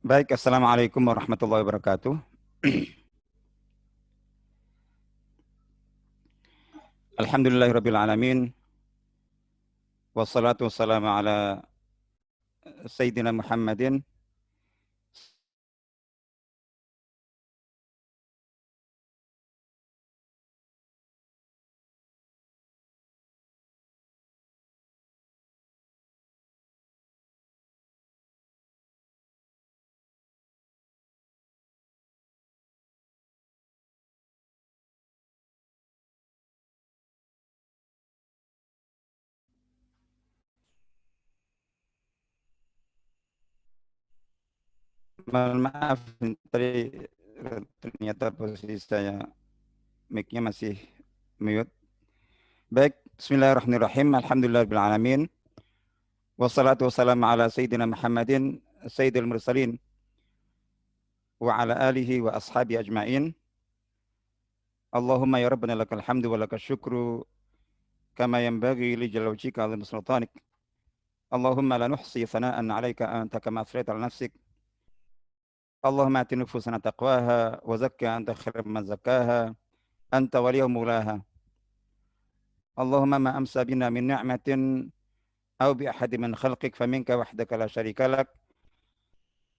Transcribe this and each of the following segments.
Baik, Assalamualaikum warahmatullahi wabarakatuh. Alhamdulillahirabbil alamin. Wassalatu wassalamu ala sayyidina Muhammadin Mohon maaf tadi ternyata posisi saya mic-nya masih mute. Baik, bismillahirrahmanirrahim. Alhamdulillahirabbil alamin. Wassalatu wassalamu ala sayyidina Muhammadin sayyidil mursalin wa ala alihi wa ashabi ajmain. Allahumma ya rabbana lakal hamdu wa lakal syukru kama yanbaghi li jalali wajhika 'azimi sultanik. Allahumma la nuhsi thana'an 'alaika anta kama athnayta 'ala nafsik. اللهم آت نفوسنا تقواها وزكها أنت خير من زكاها أنت وليها مولاها. اللهم ما أمسى بنا من نعمة أو بأحد من خلقك فمنك وحدك لا شريك لك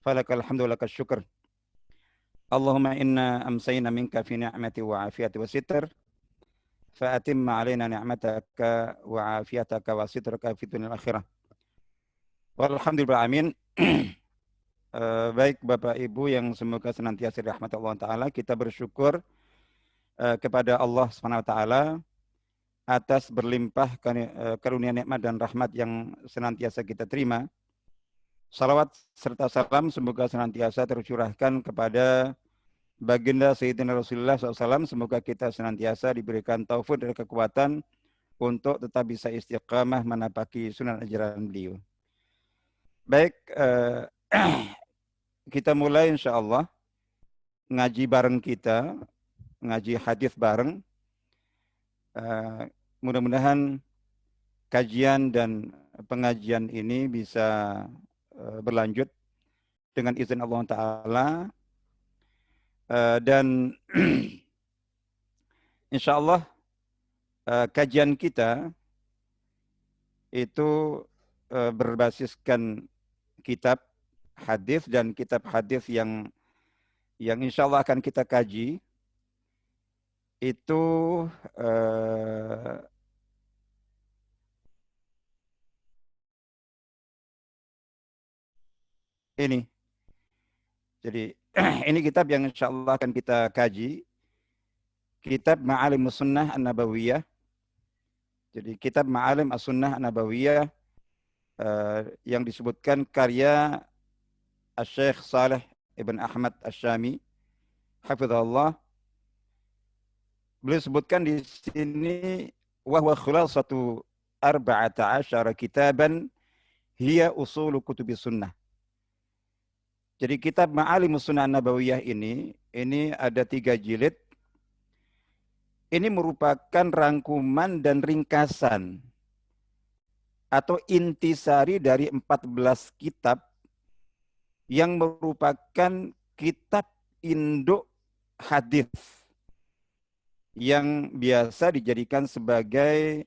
فلك الحمد ولك الشكر. اللهم إنا أمسينا منك في نعمة وعافية وستر فأتم علينا نعمتك وعافيتك وسترك في الدنيا والآخرة. والحمد لله آمين. Baik Bapak Ibu yang semoga senantiasa dirahmati Allah Ta'ala, kita bersyukur kepada Allah Subhanahu Wa Ta'ala atas berlimpah karunia nikmat dan rahmat yang senantiasa kita terima. Salawat serta salam semoga senantiasa tercurahkan kepada baginda Sayyidina Rasulullah SAW. Semoga kita senantiasa diberikan taufik dan kekuatan untuk tetap bisa istiqamah menapaki sunnah ajaran beliau. Baik, kita mulai insya Allah ngaji bareng kita, ngaji hadis bareng. Mudah-mudahan kajian dan pengajian ini bisa berlanjut dengan izin Allah Ta'ala. Dan insya Allah kajian kita itu berbasiskan kitab hadis dan kitab hadis yang insya Allah akan kita kaji itu ini. Jadi ini kitab yang insya Allah akan kita kaji, kitab Ma'alim Sunnah An-Nabawiyah. Jadi kitab Ma'alim As-Sunnah An-Nabawiyah yang disebutkan karya Syekh Saleh Ibn Ahmad Asy-Syami, hafizahullah. Beliau sebutkan di sini wa huwa khulasatu 14 kitaban hiya usulu kutubis sunnah. Jadi kitab Ma'alim Sunnah Nabawiyah ini ada 3 jilid. Ini merupakan rangkuman dan ringkasan atau intisari dari 14 kitab yang merupakan kitab induk hadis yang biasa dijadikan sebagai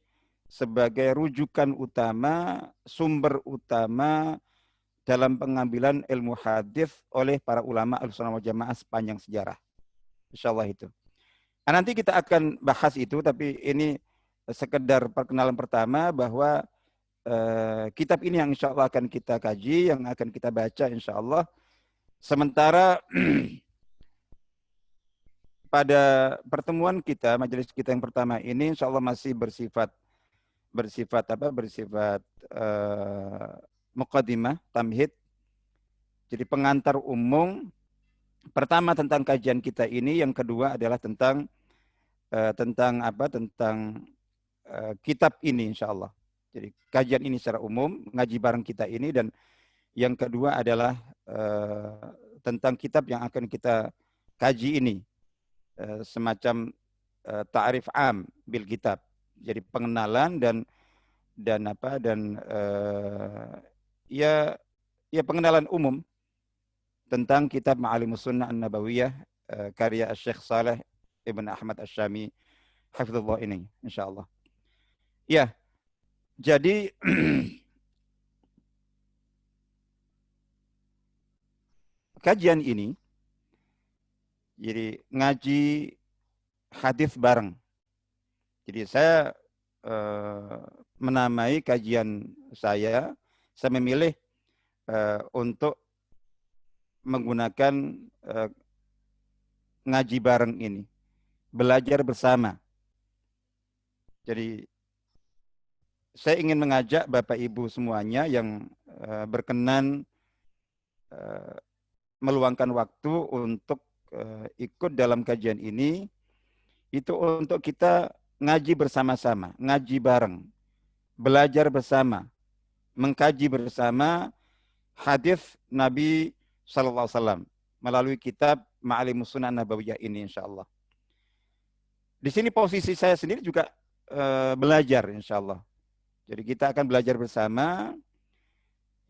rujukan utama, sumber utama dalam pengambilan ilmu hadis oleh para ulama Ahlussunnah wal Jamaah sepanjang sejarah. Insyaallah itu. Nah, nanti kita akan bahas itu, tapi ini sekedar perkenalan pertama bahwa kitab ini yang insya Allah akan kita kaji, yang akan kita baca insya Allah. Sementara pada pertemuan kita, majelis kita yang pertama ini insya Allah masih bersifat muqaddimah, tamhid. Jadi pengantar umum. Pertama tentang kajian kita ini, yang kedua adalah tentang kitab ini insya Allah. Jadi kajian ini secara umum, ngaji bareng kita ini, dan yang kedua adalah tentang kitab yang akan kita kaji ini, semacam ta'rif am bil kitab. Jadi pengenalan ya pengenalan umum tentang kitab Ma'alimus Sunnah An-Nabawiyah karya Syekh Saleh Ibn Ahmad Asy-Syami hafizallah ini insyaallah. Ya, jadi kajian ini jadi ngaji hadis bareng. Jadi saya menamai kajian saya memilih untuk menggunakan ngaji bareng ini, belajar bersama. Jadi saya ingin mengajak Bapak Ibu semuanya yang berkenan meluangkan waktu untuk ikut dalam kajian ini, itu untuk kita ngaji bersama-sama, ngaji bareng, belajar bersama, mengkaji bersama hadis Nabi Sallallahu Alaihi Wasallam melalui kitab Ma'alimus Sunnah Nabawiyah ini insyaallah. Di sini posisi saya sendiri juga belajar insyaallah. Jadi kita akan belajar bersama.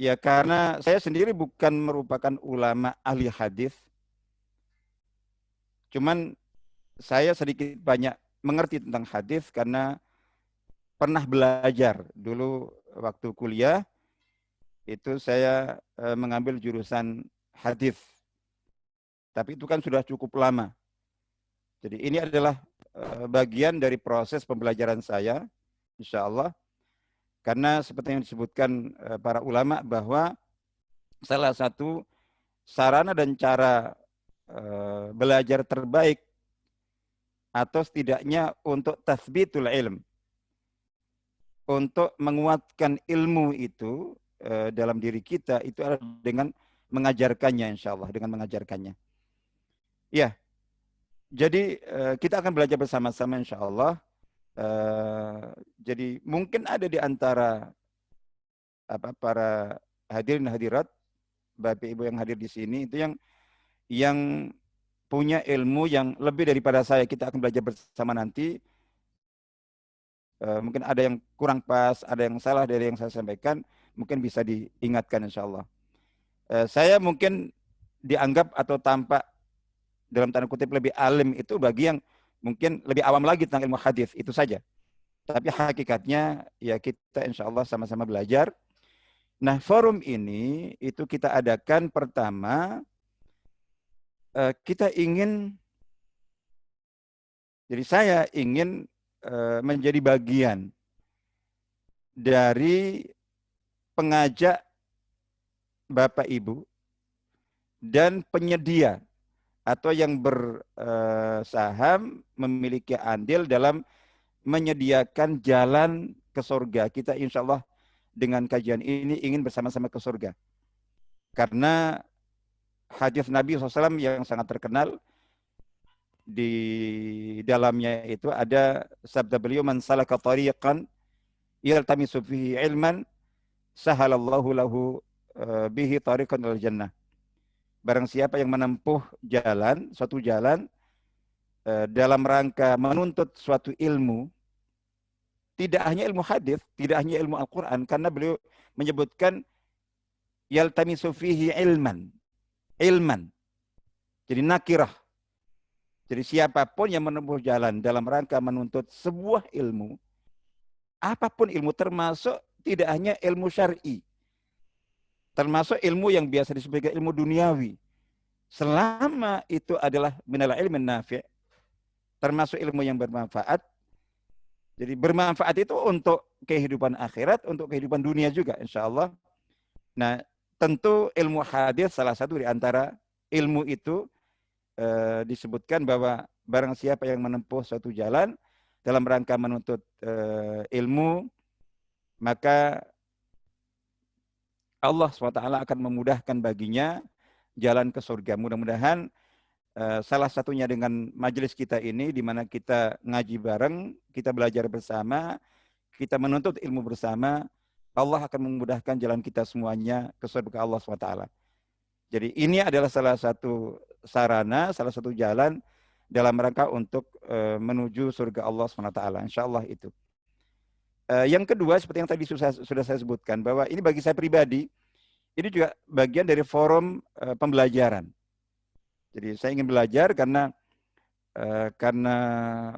Ya karena saya sendiri bukan merupakan ulama ahli hadis. Cuman saya sedikit banyak mengerti tentang hadis karena pernah belajar dulu waktu kuliah. Itu saya mengambil jurusan hadis. Tapi itu kan sudah cukup lama. Jadi ini adalah bagian dari proses pembelajaran saya, insya Allah. Karena seperti yang disebutkan para ulama bahwa salah satu sarana dan cara belajar terbaik atau setidaknya untuk tathbitul ilm, untuk menguatkan ilmu itu dalam diri kita itu adalah dengan mengajarkannya, insya Allah, dengan mengajarkannya. Ya, jadi kita akan belajar bersama-sama, insya Allah. Jadi mungkin ada di antara para hadirin hadirat, Bapak Ibu yang hadir di sini itu yang punya ilmu yang lebih daripada saya. Kita akan belajar bersama nanti. Mungkin ada yang kurang pas, ada yang salah dari yang saya sampaikan, mungkin bisa diingatkan insya Allah. Saya mungkin dianggap atau tampak dalam tanda kutip lebih alim itu bagi yang mungkin lebih awam lagi tentang ilmu hadis, itu saja. Tapi hakikatnya ya kita insya Allah sama-sama belajar. Nah, forum ini itu kita adakan pertama kita ingin, jadi saya ingin menjadi bagian dari pengajak Bapak Ibu dan penyedia atau yang bersaham memiliki andil dalam menyediakan jalan ke surga. Kita insya Allah dengan kajian ini ingin bersama-sama ke surga. Karena hadis Nabi SAW yang sangat terkenal, di dalamnya itu ada sabda beliau, man salaka tariqan yaltamisu fihi ilman sahalallahu lahu bihi tariqan al jannah. Barang siapa yang menempuh jalan, suatu jalan dalam rangka menuntut suatu ilmu, tidak hanya ilmu hadis, tidak hanya ilmu Al-Quran, karena beliau menyebutkan yaltamisu fihi ilman. Jadi nakirah. Jadi siapapun yang menempuh jalan dalam rangka menuntut sebuah ilmu, apapun ilmu, termasuk tidak hanya ilmu syar'i, termasuk ilmu yang biasa disebut ilmu duniawi, selama itu adalah minal ilmin nafi', termasuk ilmu yang bermanfaat. Jadi bermanfaat itu untuk kehidupan akhirat, untuk kehidupan dunia juga insya Allah. Nah, tentu ilmu hadis salah satu di antara ilmu itu disebutkan bahwa barang siapa yang menempuh suatu jalan dalam rangka menuntut ilmu, maka Allah SWT akan memudahkan baginya jalan ke surga. Mudah-mudahan salah satunya dengan majelis kita ini, di mana kita ngaji bareng, kita belajar bersama, kita menuntut ilmu bersama, Allah akan memudahkan jalan kita semuanya ke surga Allah SWT. Jadi ini adalah salah satu sarana, salah satu jalan dalam rangka untuk menuju surga Allah SWT. Insya Allah itu. Yang kedua, seperti yang tadi sudah saya sebutkan, bahwa ini bagi saya pribadi, ini juga bagian dari forum pembelajaran. Jadi saya ingin belajar karena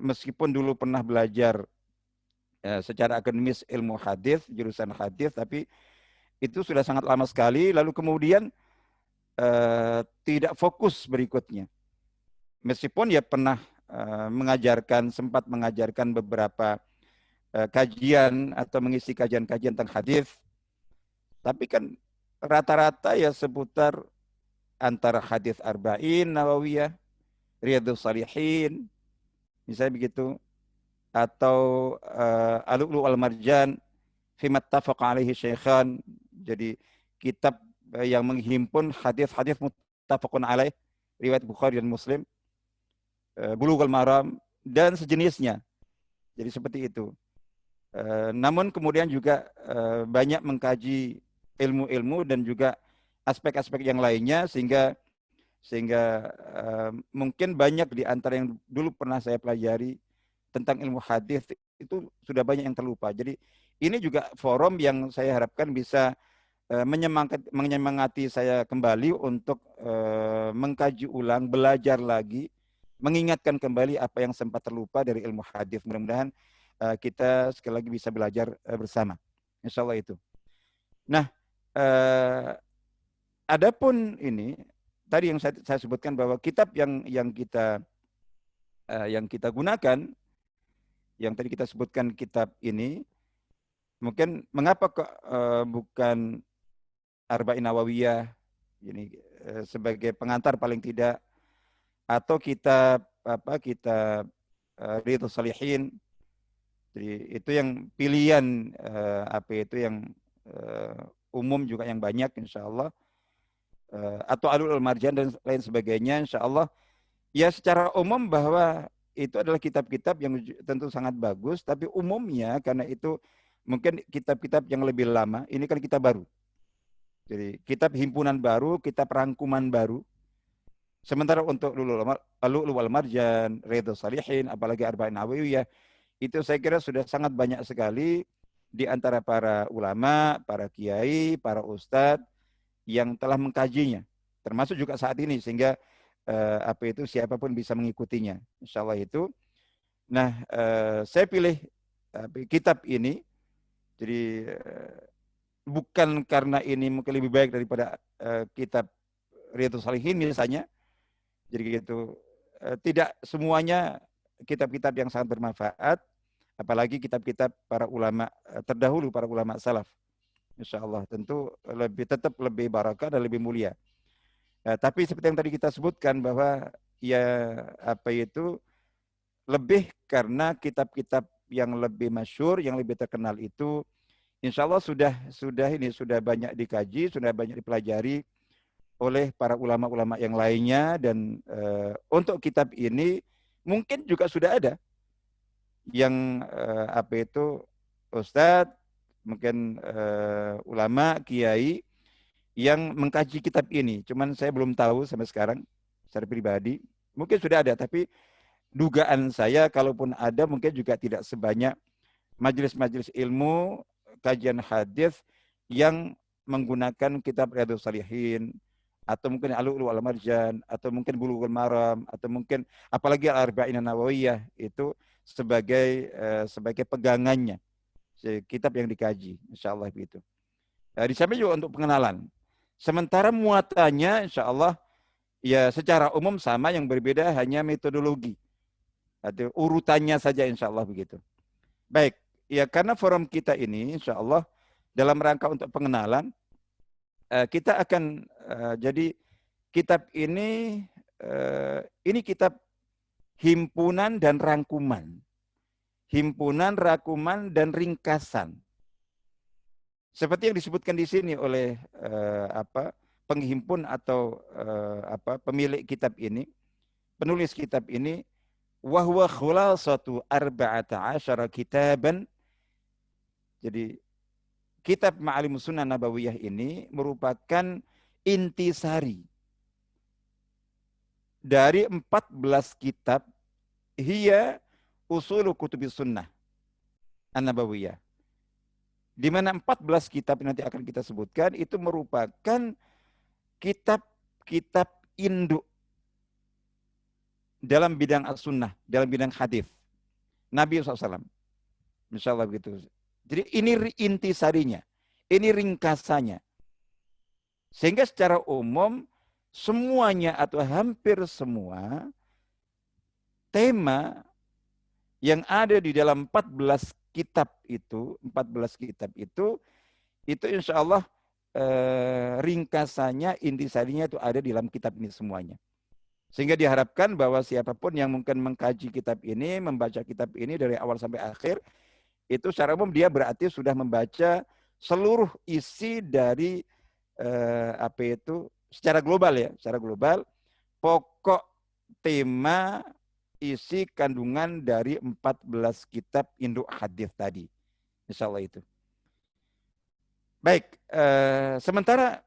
meskipun dulu pernah belajar secara akademis ilmu hadis, jurusan hadis, tapi itu sudah sangat lama sekali. Lalu kemudian tidak fokus berikutnya. Meskipun ya pernah sempat mengajarkan beberapa kajian atau mengisi kajian-kajian tentang hadis, tapi kan rata-rata ya seputar antara hadis arba'in nawawiyah, riyadhus salihin, misalnya begitu, atau al-lu'lu' wal marjan fi mattafaqa alaihi syaikhan. Jadi kitab yang menghimpun hadis-hadis muttafaqun alaih, riwayat Bukhari dan Muslim, Bulughul Maram dan sejenisnya. Jadi seperti itu. Namun kemudian juga banyak mengkaji ilmu-ilmu dan juga aspek-aspek yang lainnya sehingga mungkin banyak di antara yang dulu pernah saya pelajari tentang ilmu hadis itu sudah banyak yang terlupa. Jadi ini juga forum yang saya harapkan bisa menyemangati saya kembali untuk mengkaji ulang, belajar lagi, mengingatkan kembali apa yang sempat terlupa dari ilmu hadis. Mudah-mudahan kita sekali lagi bisa belajar bersama. Insya Allah itu. Nah, adapun ini tadi yang saya sebutkan bahwa kitab yang kita gunakan, yang tadi kita sebutkan kitab ini, mungkin mengapa kok bukan Arba'in Nawawiyah ini sebagai pengantar paling tidak, atau kitab Riyadhus Shalihin. Jadi itu yang pilihan yang umum juga yang banyak insya Allah, atau Al-Lu'lu'ul Marjan dan lain sebagainya insya Allah. Ya secara umum bahwa itu adalah kitab-kitab yang tentu sangat bagus, tapi umumnya karena itu mungkin kitab-kitab yang lebih lama, ini kan kitab baru. Jadi kitab himpunan baru, kitab rangkuman baru. Sementara untuk Al-Lu'lu' wal Marjan, Riyadhus Shalihin, apalagi Arba'in Nawawiyah, itu saya kira sudah sangat banyak sekali di antara para ulama, para kiai, para ustadz yang telah mengkajinya, termasuk juga saat ini, sehingga siapapun bisa mengikutinya, insya Allah itu. Nah, saya pilih kitab ini, jadi bukan karena ini mungkin lebih baik daripada kitab Riyadhus Shalihin misalnya, jadi gitu. Tidak semuanya kitab-kitab yang sangat bermanfaat, apalagi kitab-kitab para ulama terdahulu, para ulama salaf. Insya Allah tentu tetap lebih barakah dan lebih mulia. Tapi seperti yang tadi kita sebutkan bahwa lebih karena kitab-kitab yang lebih masyhur, yang lebih terkenal itu, insya Allah sudah banyak dikaji, sudah banyak dipelajari oleh para ulama-ulama yang lainnya, dan untuk kitab ini mungkin juga sudah ada yang ustadz, mungkin ulama, kiai yang mengkaji kitab ini. Cuman saya belum tahu sampai sekarang secara pribadi. Mungkin sudah ada, tapi dugaan saya kalaupun ada mungkin juga tidak sebanyak majelis-majelis ilmu kajian hadis yang menggunakan kitab Riyadhus Shalihin, atau mungkin Al-Lu'lu' wal Marjan, atau mungkin Bulughul Maram, atau mungkin apalagi Al-Arba'in Nawawiyah itu sebagai pegangannya kitab yang dikaji, insya Allah begitu. Di samping juga untuk pengenalan. Sementara muatannya insya Allah ya secara umum sama, yang berbeda hanya metodologi atau urutannya saja, insya Allah begitu. Baik, ya karena forum kita ini insya Allah dalam rangka untuk pengenalan, kita akan jadi kitab ini kitab himpunan dan rangkuman. Himpunan, rangkuman, dan ringkasan. Seperti yang disebutkan di sini oleh penghimpun atau pemilik kitab ini, penulis kitab ini, wa huwa khulasatu 14 kitaban. Jadi kitab Ma'alimus Sunnah Nabawiyah ini merupakan intisari dari 14 kitab, hiya usulu kutubis sunnah an-nabawiyah. Di mana 14 kitab yang nanti akan kita sebutkan itu merupakan kitab-kitab induk dalam bidang as-sunnah, dalam bidang hadis Nabi SAW. Insya Allah begitu. Jadi ini intisarinya, ini ringkasannya. Sehingga secara umum semuanya atau hampir semua tema yang ada di dalam 14 kitab itu insya Allah ringkasannya, intisarinya itu ada di dalam kitab ini semuanya. Sehingga diharapkan bahwa siapapun yang mungkin mengkaji kitab ini, membaca kitab ini dari awal sampai akhir, itu secara umum dia berarti sudah membaca seluruh isi dari secara global ya, secara global pokok tema isi kandungan dari 14 kitab induk hadis tadi. Insya Allah itu. Baik, sementara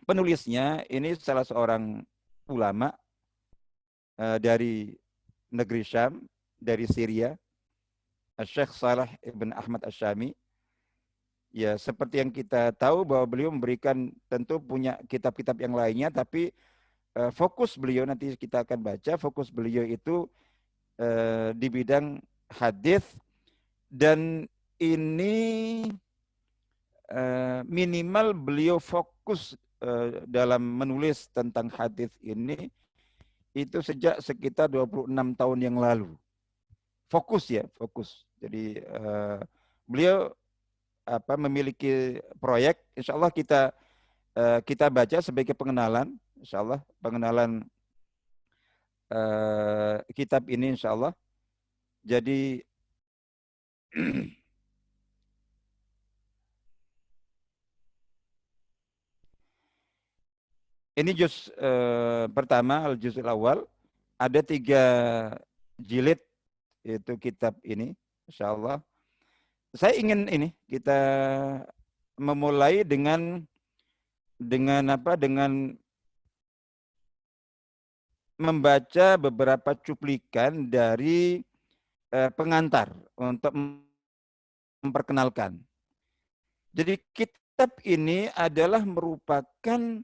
penulisnya ini salah seorang ulama dari negeri Syam, dari Syria, Syekh Saleh Ibn Ahmad Asyami. Ya, seperti yang kita tahu bahwa beliau memberikan, tentu punya kitab-kitab yang lainnya, tapi fokus beliau nanti kita akan baca, fokus beliau itu di bidang hadis, dan ini minimal beliau fokus dalam menulis tentang hadis ini itu sejak sekitar 26 tahun yang lalu. Fokus ya, fokus. Jadi beliau memiliki proyek, insya Allah kita baca sebagai pengenalan, insya Allah pengenalan kitab ini insya Allah. Jadi ini juz pertama, al-juzul awal, ada 3 jilid itu kitab ini, insya Allah. Saya ingin ini kita memulai dengan membaca beberapa cuplikan dari pengantar untuk memperkenalkan. Jadi kitab ini adalah merupakan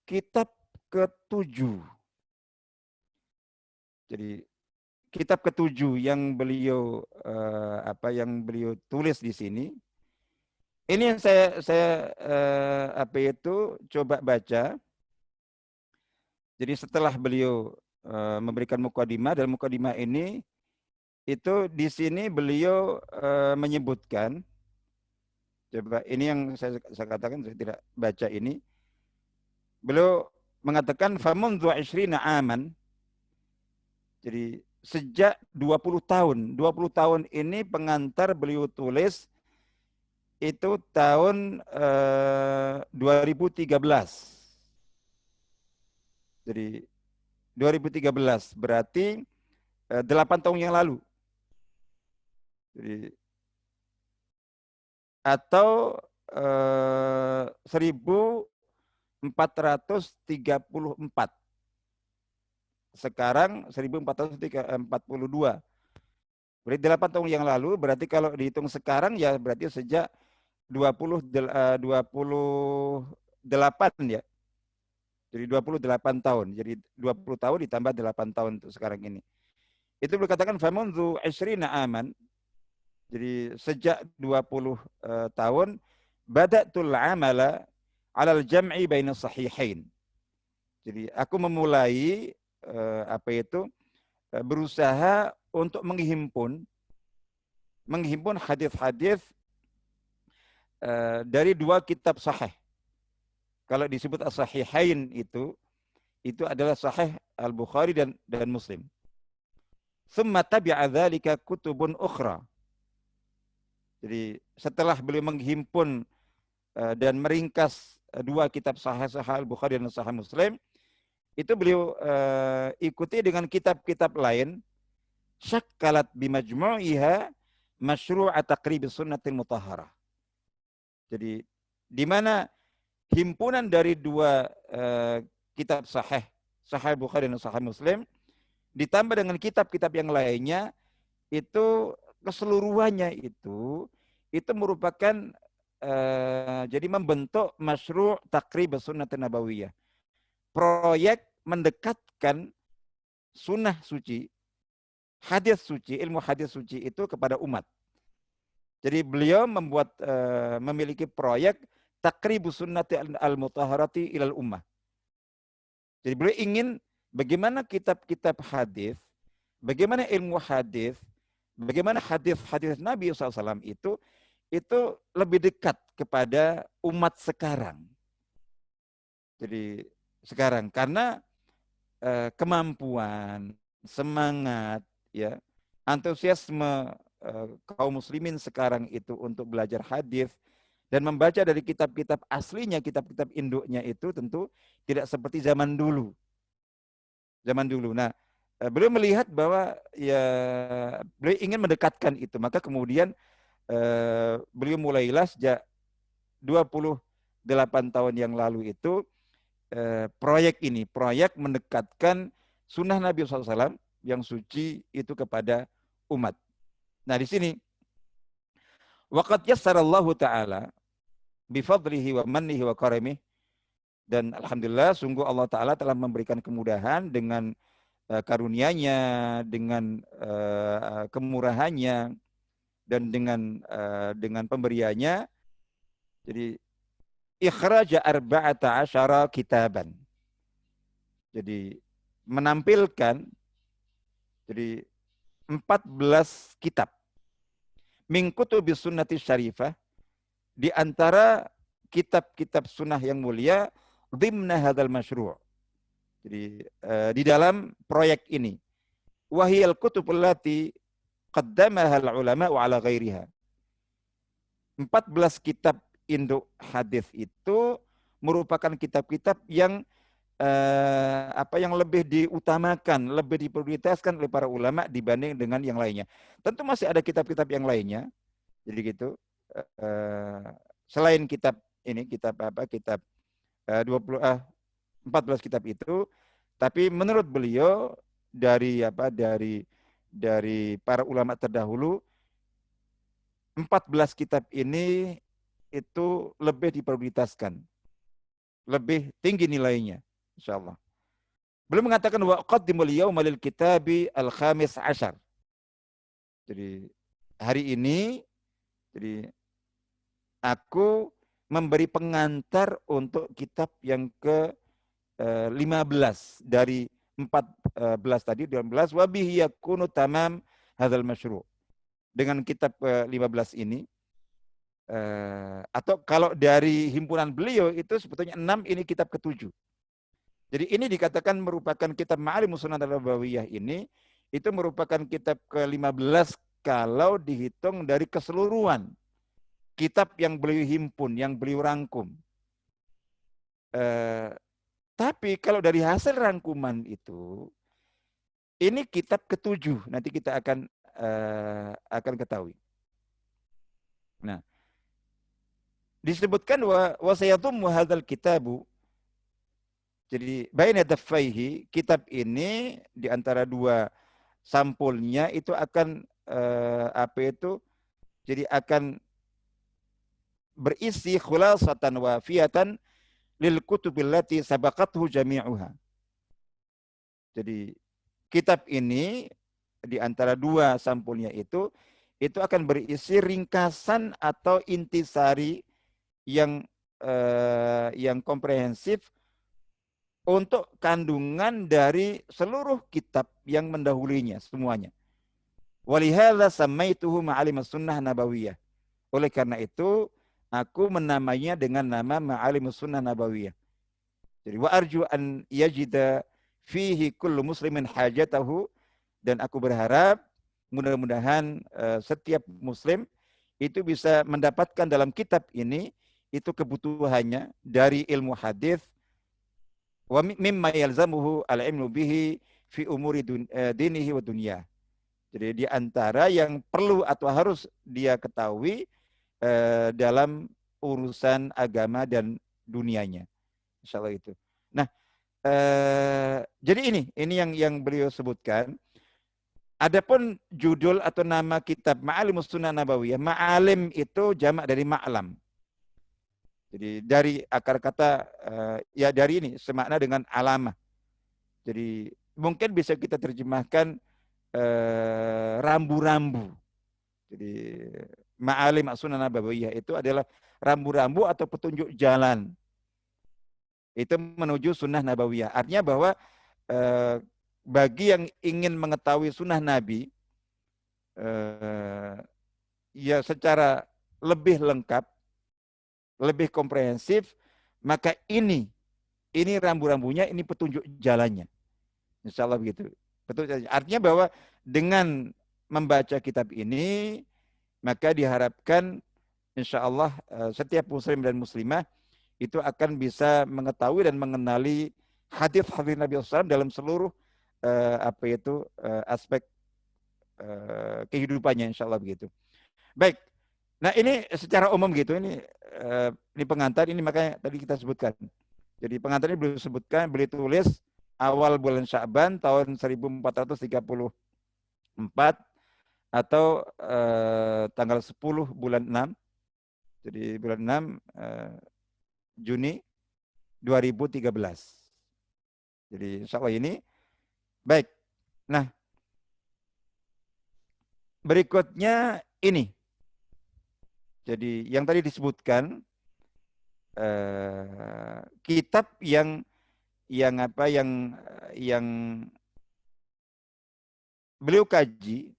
kitab ke-7. Jadi kitab ke-7 yang beliau tulis di sini. Ini yang saya coba baca. Jadi setelah beliau memberikan mukadimah, dan mukadimah ini itu di sini beliau menyebutkan, coba ini yang saya katakan, saya tidak baca ini. Beliau mengatakan famundu 20 aman. Jadi sejak 20 tahun ini pengantar beliau tulis itu tahun 2013. Jadi 2013 berarti 8 tahun yang lalu. Jadi atau 1434. Sekarang 1442. Berarti 8 tahun yang lalu, berarti kalau dihitung sekarang ya berarti sejak 28 ya. Jadi 28 tahun. Jadi 20 tahun ditambah 8 tahun untuk sekarang ini. Itu berkatakan famundu 20 aman. Jadi sejak 20 tahun bada'tul amala 'alal jam'i baina sahihain. Jadi aku memulai berusaha untuk menghimpun hadis-hadis dari 2 kitab sahih. Kalau disebut as-sahihain itu adalah sahih Al-Bukhari dan Muslim. Tsumma tabi'a dzalika kutubun ukhra. Jadi setelah beliau menghimpun dan meringkas 2 kitab sahih Al-Bukhari dan sahih Muslim, itu beliau ikuti dengan kitab-kitab lain, syakkalat bimajmu'iha masyru'a taqrib sunnatil mutahharah. Jadi di mana himpunan dari 2 kitab sahih Bukhari dan sahih Muslim ditambah dengan kitab-kitab yang lainnya, itu keseluruhannya itu itu merupakan jadi membentuk masyru' takrib sunnah nabawiyah. Proyek mendekatkan sunnah suci, hadis suci, ilmu hadis suci itu kepada umat. Jadi beliau memiliki proyek takribus sunnati al-mutahharati ilal ummah. Jadi beliau ingin bagaimana kitab-kitab hadis, bagaimana ilmu hadis, bagaimana hadis-hadis Nabi SAW itu lebih dekat kepada umat sekarang. Jadi sekarang karena kemampuan, semangat, ya, antusiasme kaum muslimin sekarang itu untuk belajar hadis dan membaca dari kitab-kitab aslinya, kitab-kitab induknya itu tentu tidak seperti zaman dulu. Zaman dulu. Nah, beliau melihat bahwa ya beliau ingin mendekatkan itu, maka kemudian beliau mulailah sejak 28 tahun yang lalu itu proyek ini, proyek mendekatkan sunnah Nabi SAW yang suci itu kepada umat. Nah di sini waqad yassarallahu ta'ala bifadlihi wa mannihi wa karimih, dan alhamdulillah sungguh Allah Ta'ala telah memberikan kemudahan dengan karunia-Nya, dengan kemurahannya, dan dengan pemberiannya. Jadi ikhraja arba'ata asyara kitaban. Jadi menampilkan jadi 14 kitab min kutubis sunnati syarifah, di antara kitab-kitab sunnah yang mulia, dhimna hadzal masyru'. Jadi di dalam proyek ini, wahiyal kutubul lati qaddamaha al-ulama wa ala ghairiha. 14 kitab induk hadis itu merupakan kitab-kitab yang yang lebih diutamakan, lebih diprioritaskan oleh para ulama dibanding dengan yang lainnya. Tentu masih ada kitab-kitab yang lainnya. Jadi gitu. Selain kitab ini, kitab 14 kitab itu, tapi menurut beliau dari para ulama terdahulu, 14 kitab ini itu lebih diprioritaskan, lebih tinggi nilainya, insyaallah. Beliau mengatakan wa qaddimul yauma lil kitabi al-khamis asyar. Jadi hari ini, jadi aku memberi pengantar untuk kitab yang ke-15 dari 14 tadi, 12 wa bihi yakunu tamam hadzal masyru'. Dengan kitab ke-15 ini, atau kalau dari himpunan beliau itu sebetulnya 6, ini kitab ke-7. Jadi ini dikatakan merupakan kitab Ma'alimus Sunnah Nabawiyah ini, itu merupakan kitab ke-15 kalau dihitung dari keseluruhan kitab yang beliau himpun, yang beliau rangkum. Tapi kalau dari hasil rangkuman itu, ini kitab ke-7, nanti kita akan ketahui. Nah, disebutkan wa sayadummu hadzal kitabu. Jadi baina daffaihi, kitab ini di antara dua sampulnya itu akan jadi akan berisi khulasatan wafiyatan lil kutubil lati sabaqathu jami'uha. Jadi kitab ini di antara dua sampulnya itu akan berisi ringkasan atau intisari yang komprehensif untuk kandungan dari seluruh kitab yang mendahulunya semuanya. Walihadza samaituhu Ma'alimus Sunnah Nabawiyah. Oleh karena itu aku menamainya dengan nama Ma'alimus Sunnah Nabawiyah. Jadi wa arju an yajida fihi kullu muslimin hajatahu, dan aku berharap mudah-mudahan setiap muslim itu bisa mendapatkan dalam kitab ini itu kebutuhannya dari ilmu hadis, wa mimma yalzamuhu al-ilmu bihi fi umuri dinihi wa dunya. Jadi di antara yang perlu atau harus dia ketahui dalam urusan agama dan dunianya. Insyaallah itu. Nah, jadi ini yang beliau sebutkan. Adapun judul atau nama kitab Ma'alimus Sunnah Nabawiyah, ma'alim itu jamak dari ma'lam. Jadi dari akar kata ya dari ini semakna dengan alamah. Jadi mungkin bisa kita terjemahkan rambu-rambu. Jadi ma'alim Sunnah Nabawiyah itu adalah rambu-rambu atau petunjuk jalan. Itu menuju sunnah nabawiyah. Artinya bahwa bagi yang ingin mengetahui sunnah Nabi ya secara lebih lengkap, lebih komprehensif, maka ini rambu-rambunya, ini petunjuk jalannya. Insya Allah begitu. Betul. Artinya bahwa dengan membaca kitab ini, maka diharapkan insya Allah setiap muslim dan muslimah itu akan bisa mengetahui dan mengenali hadis-hadis Nabi SAW dalam seluruh aspek kehidupannya, insya Allah begitu. Baik, nah ini secara umum gitu, ini pengantar, ini makanya tadi kita sebutkan. Jadi pengantar ini beliau sebutkan, beliau tulis awal bulan Sya'ban tahun 1434 atau tanggal 10 bulan 6. Jadi bulan 6 Juni 2013. Jadi insya Allah ini. Baik. Nah, berikutnya ini. Jadi yang tadi disebutkan kitab yang beliau kaji,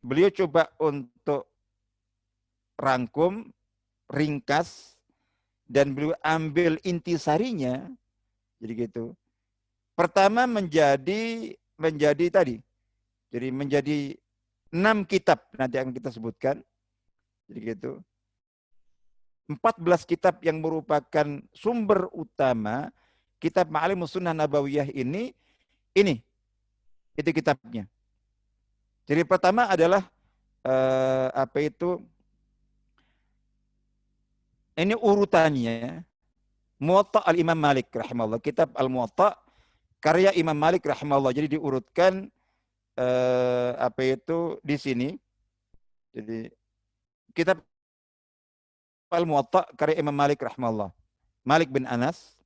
beliau coba untuk rangkum, ringkas, dan beliau ambil intisarinya. Jadi gitu. Pertama menjadi tadi. Jadi menjadi 6 kitab nanti akan kita sebutkan. Jadi gitu. 14 kitab yang merupakan sumber utama kitab Ma'alimus Sunnah Nabawiyah ini itu kitabnya. Jadi pertama adalah ini urutannya Muwatta al-Imam Malik rahimahullah, kitab Al-Muwatta karya Imam Malik rahimahullah. Jadi diurutkan di sini. Jadi kitab Al-Muwatta karya Imam Malik rahimahullah. Malik bin Anas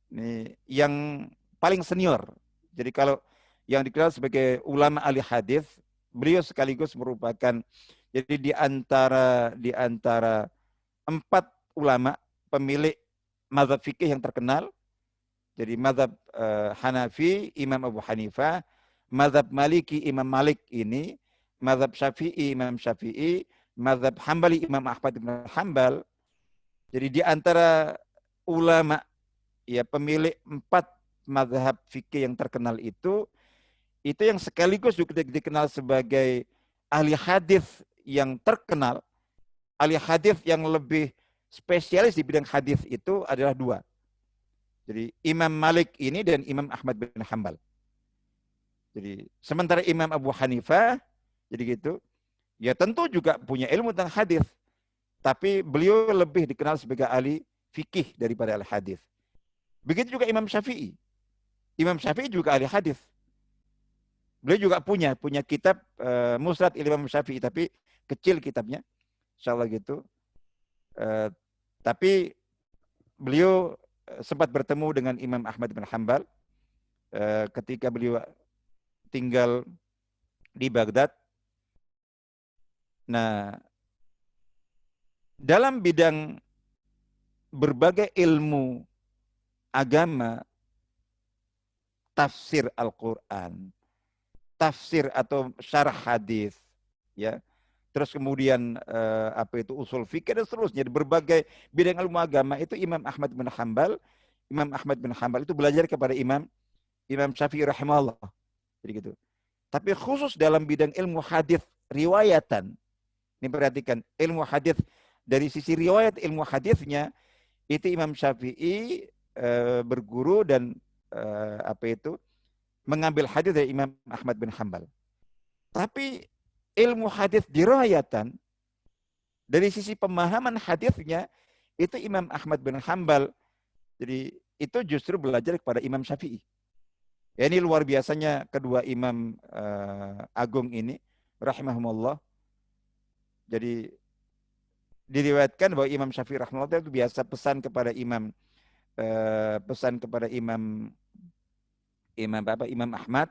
ini yang paling senior. Jadi kalau yang dikenal sebagai ulama ahli hadis, beliau sekaligus merupakan jadi di antara 4 ulama pemilik mazhab fikih yang terkenal. Jadi mazhab Hanafi Imam Abu Hanifah, mazhab Maliki Imam Malik ini, mazhab Syafi'i Imam Syafi'i, mazhab Hambali Imam Ahmad bin Hanbal. Jadi di antara ulama ya pemilik 4 mazhab fikih yang terkenal itu yang sekaligus juga dikenal sebagai ahli hadis yang terkenal. Ahli hadis yang lebih spesialis di bidang hadis itu adalah 2. Jadi Imam Malik ini dan Imam Ahmad bin Hanbal. Jadi sementara Imam Abu Hanifah jadi gitu, ya tentu juga punya ilmu tentang hadis, tapi beliau lebih dikenal sebagai ahli fikih daripada ahli hadis. Begitu juga Imam Syafi'i. Imam Syafi'i juga ahli hadis. Beliau juga punya kitab Musnad Imam Syafi'i, tapi kecil kitabnya, insyaallah gitu. Tapi beliau sempat bertemu dengan Imam Ahmad bin Hanbal ketika beliau tinggal di Baghdad. Nah, dalam bidang berbagai ilmu agama, tafsir Al-Quran, tafsir atau syarah hadis, ya. Terus kemudian usul fikih dan seterusnya, di berbagai bidang ilmu agama itu Imam Ahmad bin Hanbal itu belajar kepada Imam Syafi'i rahimahullah. Jadi gitu. Tapi khusus dalam bidang ilmu hadis riwayatan, ini perhatikan, ilmu hadis dari sisi riwayat ilmu hadisnya itu Imam Syafi'i berguru dan mengambil hadis dari Imam Ahmad bin Hanbal. Tapi ilmu hadis diriwayatan dari sisi pemahaman hadisnya itu Imam Ahmad bin Hanbal. Jadi itu justru belajar kepada Imam Syafi'i. Ya, ini luar biasanya kedua imam agung ini rahimahumullah. Jadi diriwayatkan bahwa Imam Syafi'i rahimahullah itu biasa pesan kepada imam Imam Ahmad,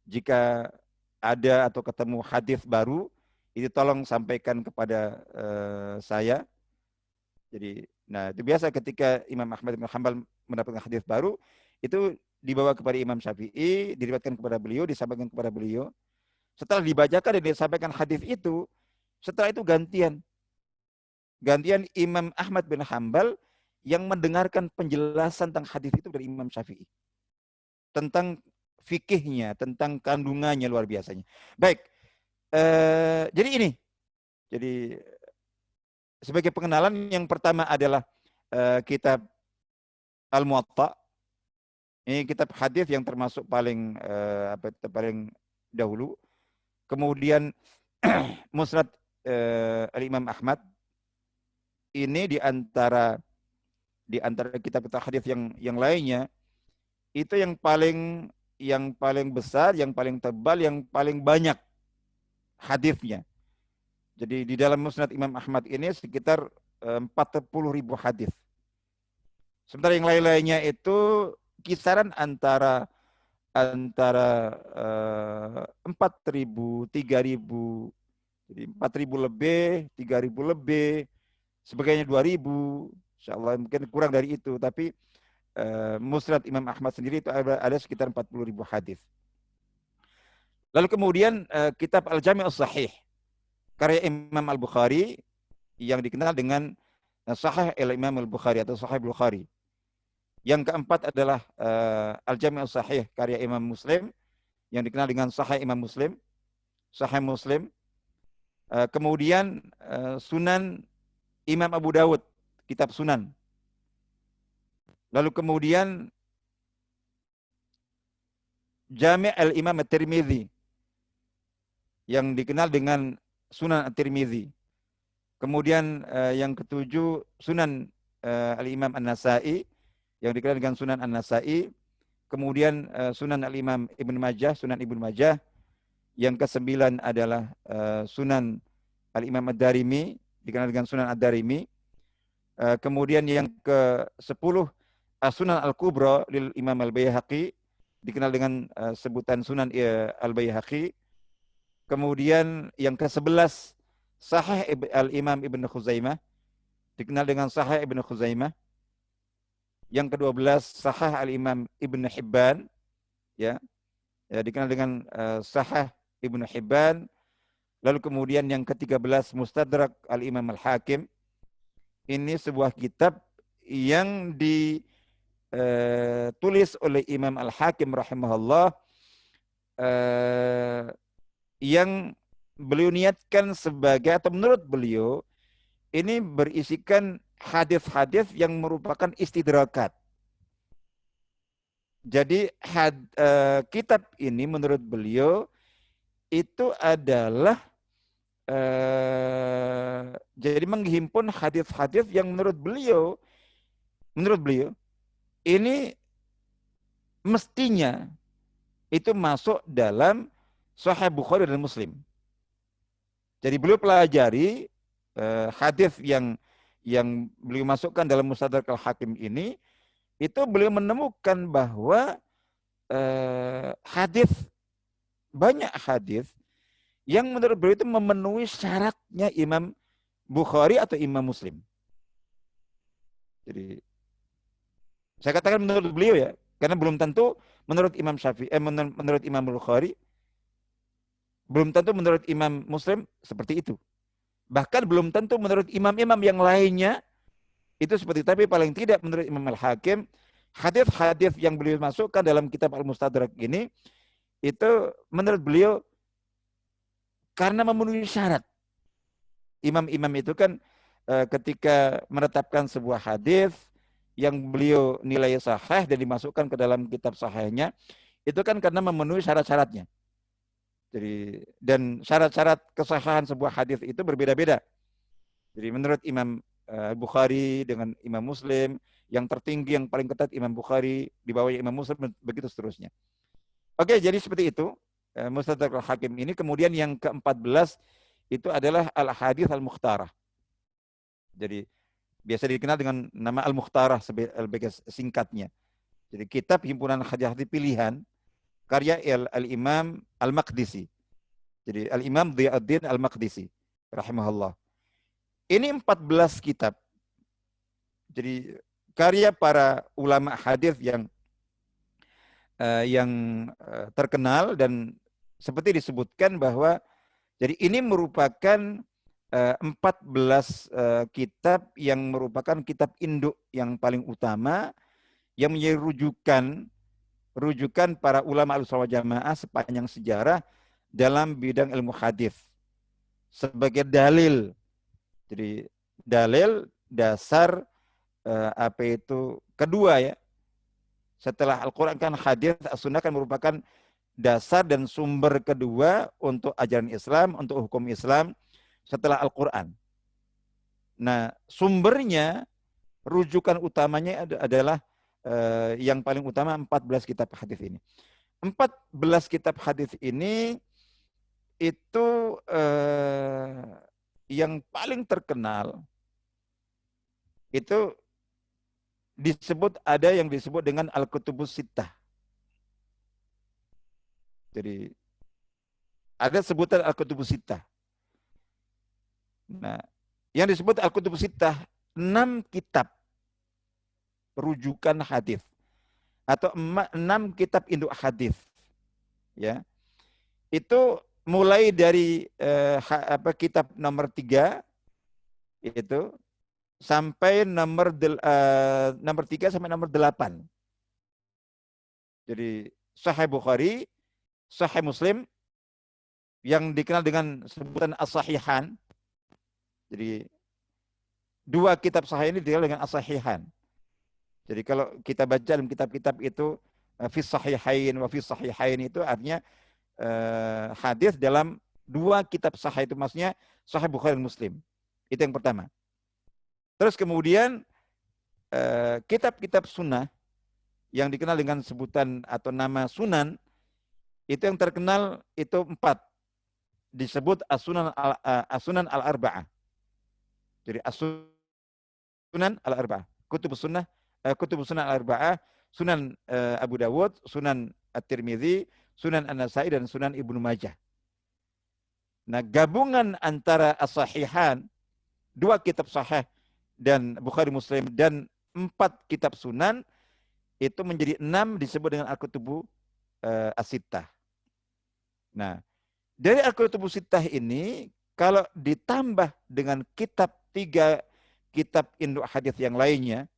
jika ada atau ketemu hadis baru itu tolong sampaikan kepada saya. Jadi, nah itu biasa ketika Imam Ahmad bin Hanbal mendapatkan hadis baru, itu dibawa kepada Imam Syafi'i, diriwayatkan kepada beliau, disampaikan kepada beliau. Setelah dibacakan dan disampaikan hadis itu, setelah itu gantian Imam Ahmad bin Hanbal yang mendengarkan penjelasan tentang hadis itu dari Imam Syafi'i. Tentang fikihnya, tentang kandungannya, luar biasanya. Baik, jadi ini. Jadi sebagai pengenalan, yang pertama adalah kitab Al-Muwatta. Ini kitab hadis yang termasuk paling paling dahulu. Kemudian Musnad Al-Imam Ahmad. Ini di antara kitab-kitab hadis yang lainnya, itu yang paling besar, yang paling tebal, yang paling banyak hadisnya. Jadi di dalam Musnad Imam Ahmad ini sekitar 40.000 hadis. Sementara yang lain-lainnya itu kisaran antara 4.000, 3.000, jadi 4.000 lebih, 3.000 lebih, sebagainya 2.000. Insyaallah mungkin kurang dari itu, tapi Musnad Imam Ahmad sendiri itu ada sekitar 40.000 hadis. Lalu kemudian kitab Al-Jami' As-Sahih karya Imam Al-Bukhari yang dikenal dengan Sahih Al-Imam Al-Bukhari atau Sahih Bukhari. Yang keempat adalah Al-Jami' As-Sahih karya Imam Muslim yang dikenal dengan Sahih Imam Muslim, Sahih Muslim. Kemudian Sunan Imam Abu Dawud, kitab Sunan. Lalu kemudian Jami' Al-Imam At-Tirmidzi yang dikenal dengan Sunan At-Tirmidzi. Kemudian yang ketujuh Sunan Al-Imam An-Nasa'i yang dikenal dengan Sunan An-Nasa'i. Kemudian Sunan Al-Imam Ibn Majah, Sunan Ibn Majah. Yang ke-9 adalah Sunan Al-Imam Ad-Darimi, dikenal dengan Sunan Ad-Darimi. Kemudian yang ke-10 Sunan Al-Kubra lil Imam Al-Baihaqi, dikenal dengan sebutan Sunan Al-Baihaqi. Kemudian yang ke-11 Sahih Al-Imam Ibn Khuzaimah, dikenal dengan Sahih Ibn Khuzaimah. Yang ke-12 Sahih Al-Imam Ibn Hibban, ya dikenal dengan Sahih Ibn Hibban. Lalu kemudian yang ke-13 Mustadrak Al-Imam Al-Hakim. Ini sebuah kitab yang ditulis oleh Imam Al-Hakim rahimahullah, yang beliau niatkan sebagai, atau menurut beliau ini berisikan hadis-hadis yang merupakan istidrakat. Jadi kitab ini menurut beliau itu adalah jadi menghimpun hadis-hadis yang menurut beliau ini mestinya itu masuk dalam Sahih Bukhari dan Muslim. Jadi beliau pelajari hadis yang beliau masukkan dalam Mustadrak Al-Hakim ini, itu beliau menemukan bahwa banyak hadis yang menurut beliau itu memenuhi syaratnya Imam Bukhari atau Imam Muslim. Jadi saya katakan menurut beliau ya, karena belum tentu menurut Imam Syafi'i, menurut Imam Bukhari, belum tentu menurut Imam Muslim seperti itu. Bahkan belum tentu menurut imam-imam yang lainnya itu seperti itu. Tapi paling tidak menurut Imam Al-Hakim, hadis-hadis yang beliau masukkan dalam kitab Al-Mustadrak ini, itu menurut beliau karena memenuhi syarat. Imam-imam itu kan ketika menetapkan sebuah hadis yang beliau nilai sahih dan dimasukkan ke dalam kitab sahihnya, itu kan karena memenuhi syarat-syaratnya. Jadi, dan syarat-syarat kesahihan sebuah hadis itu berbeda-beda. Jadi menurut Imam Bukhari dengan Imam Muslim, yang tertinggi, yang paling ketat Imam Bukhari, di bawahnya Imam Muslim, begitu seterusnya. Oke, jadi seperti itu. Mustadrak al-Hakim ini. Kemudian yang ke-14 itu adalah Al-Hadits Al-Mukhtarah. Jadi biasa dikenal dengan nama Al-Mukhtarah sebagai singkatnya. Jadi kitab himpunan hadis-hadis pilihan karya Al-Imam Al-Maqdisi. Jadi Al-Imam Dhiyauddin Al-Maqdisi rahimahullah. Ini 14 kitab. Jadi karya para ulama hadis yang terkenal, dan seperti disebutkan bahwa jadi ini merupakan 14 kitab yang merupakan kitab induk yang paling utama yang menjadi rujukan para ulama Ahlussunnah wal Jamaah sepanjang sejarah dalam bidang ilmu hadis sebagai dalil. Jadi dalil dasar apa itu kedua ya. Setelah Al-Quran kan hadis, As-Sunnah kan merupakan dasar dan sumber kedua untuk ajaran Islam, untuk hukum Islam setelah Al-Quran. Nah, sumbernya, rujukan utamanya adalah yang paling utama 14 kitab hadis ini. 14 kitab hadis ini itu yang paling terkenal itu ada yang disebut dengan Al-Kutubus Sittah. Jadi ada sebutan Al-Kutubus Sittah. Nah, yang disebut Al-Kutubus Sittah 6 kitab rujukan hadis atau 6 kitab induk hadis. Ya. Itu mulai dari kitab nomor 3 itu sampai nomor 3 sampai nomor 8. Jadi Sahih Bukhari, Sahih Muslim yang dikenal dengan sebutan As-Sahihan. Jadi 2 kitab sahih ini dikenal dengan As-Sahihan. Jadi kalau kita baca dalam kitab-kitab itu fi sahihain wa fi sahihain itu artinya hadis dalam 2 kitab sahih, itu maksudnya Sahih Bukhari dan Muslim. Itu yang pertama. Terus kemudian kitab-kitab sunnah yang dikenal dengan sebutan atau nama sunan, itu yang terkenal itu 4. Disebut As-Sunan Al-Arba'ah. Jadi As-Sunan Al-Arba'ah. Kutubus Sunnah Al-Arba'ah, Sunan Abu Dawud, Sunan At-Tirmidzi, Sunan An-Nasai, dan Sunan Ibnu Majah. Nah, gabungan antara As-Sahihan, 2 kitab sahih dan Bukhari Muslim, dan 4 kitab sunan, itu menjadi 6 disebut dengan Al-Kutubu As-Sittah. Nah, dari Al-Kutubu Sittah ini kalau ditambah dengan 3 kitab induk hadis yang lainnya,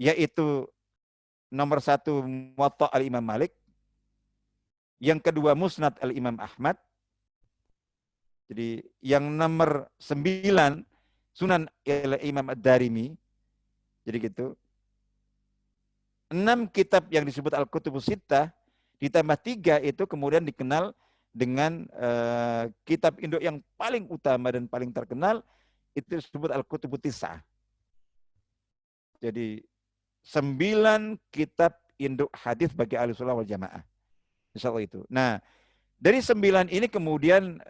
yaitu nomor 1 Muwatta Al-Imam Malik, yang kedua Musnad Al-Imam Ahmad, jadi yang nomor 9 Sunan Imam Ad-Darimi. Jadi gitu. 6 kitab yang disebut Al-Kutubus Sittah ditambah 3 itu kemudian dikenal dengan kitab induk yang paling utama dan paling terkenal, itu disebut Al-Kutubut Tis'ah. Jadi 9 kitab induk hadis bagi Ahlussunnah wal Jamaah. Insyaallah itu. Nah, dari 9 ini kemudian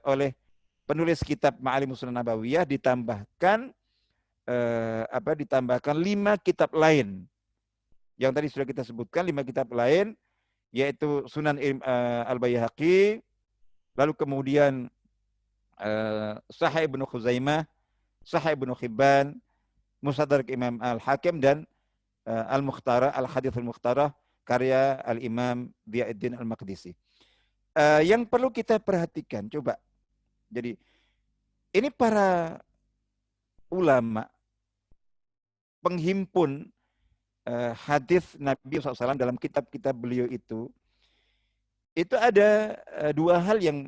oleh penulis kitab Ma'alimus Sunan Nabawiyah ditambahkan 5 kitab lain. Yang tadi sudah kita sebutkan 5 kitab lain, yaitu Sunan Al-Baihaqi, lalu kemudian Sahih Ibnu Khuzaimah, Sahih Ibnu Hibban, Mustadrak Imam Al-Hakim, dan Al-Mukhtarah, Al-Hadits Al-Mukhtarah karya Al-Imam Dhiyauddin Al-Maqdisi. Yang perlu kita perhatikan, coba. Jadi ini para ulama penghimpun hadis Nabi SAW dalam kitab-kitab beliau itu ada 2 hal yang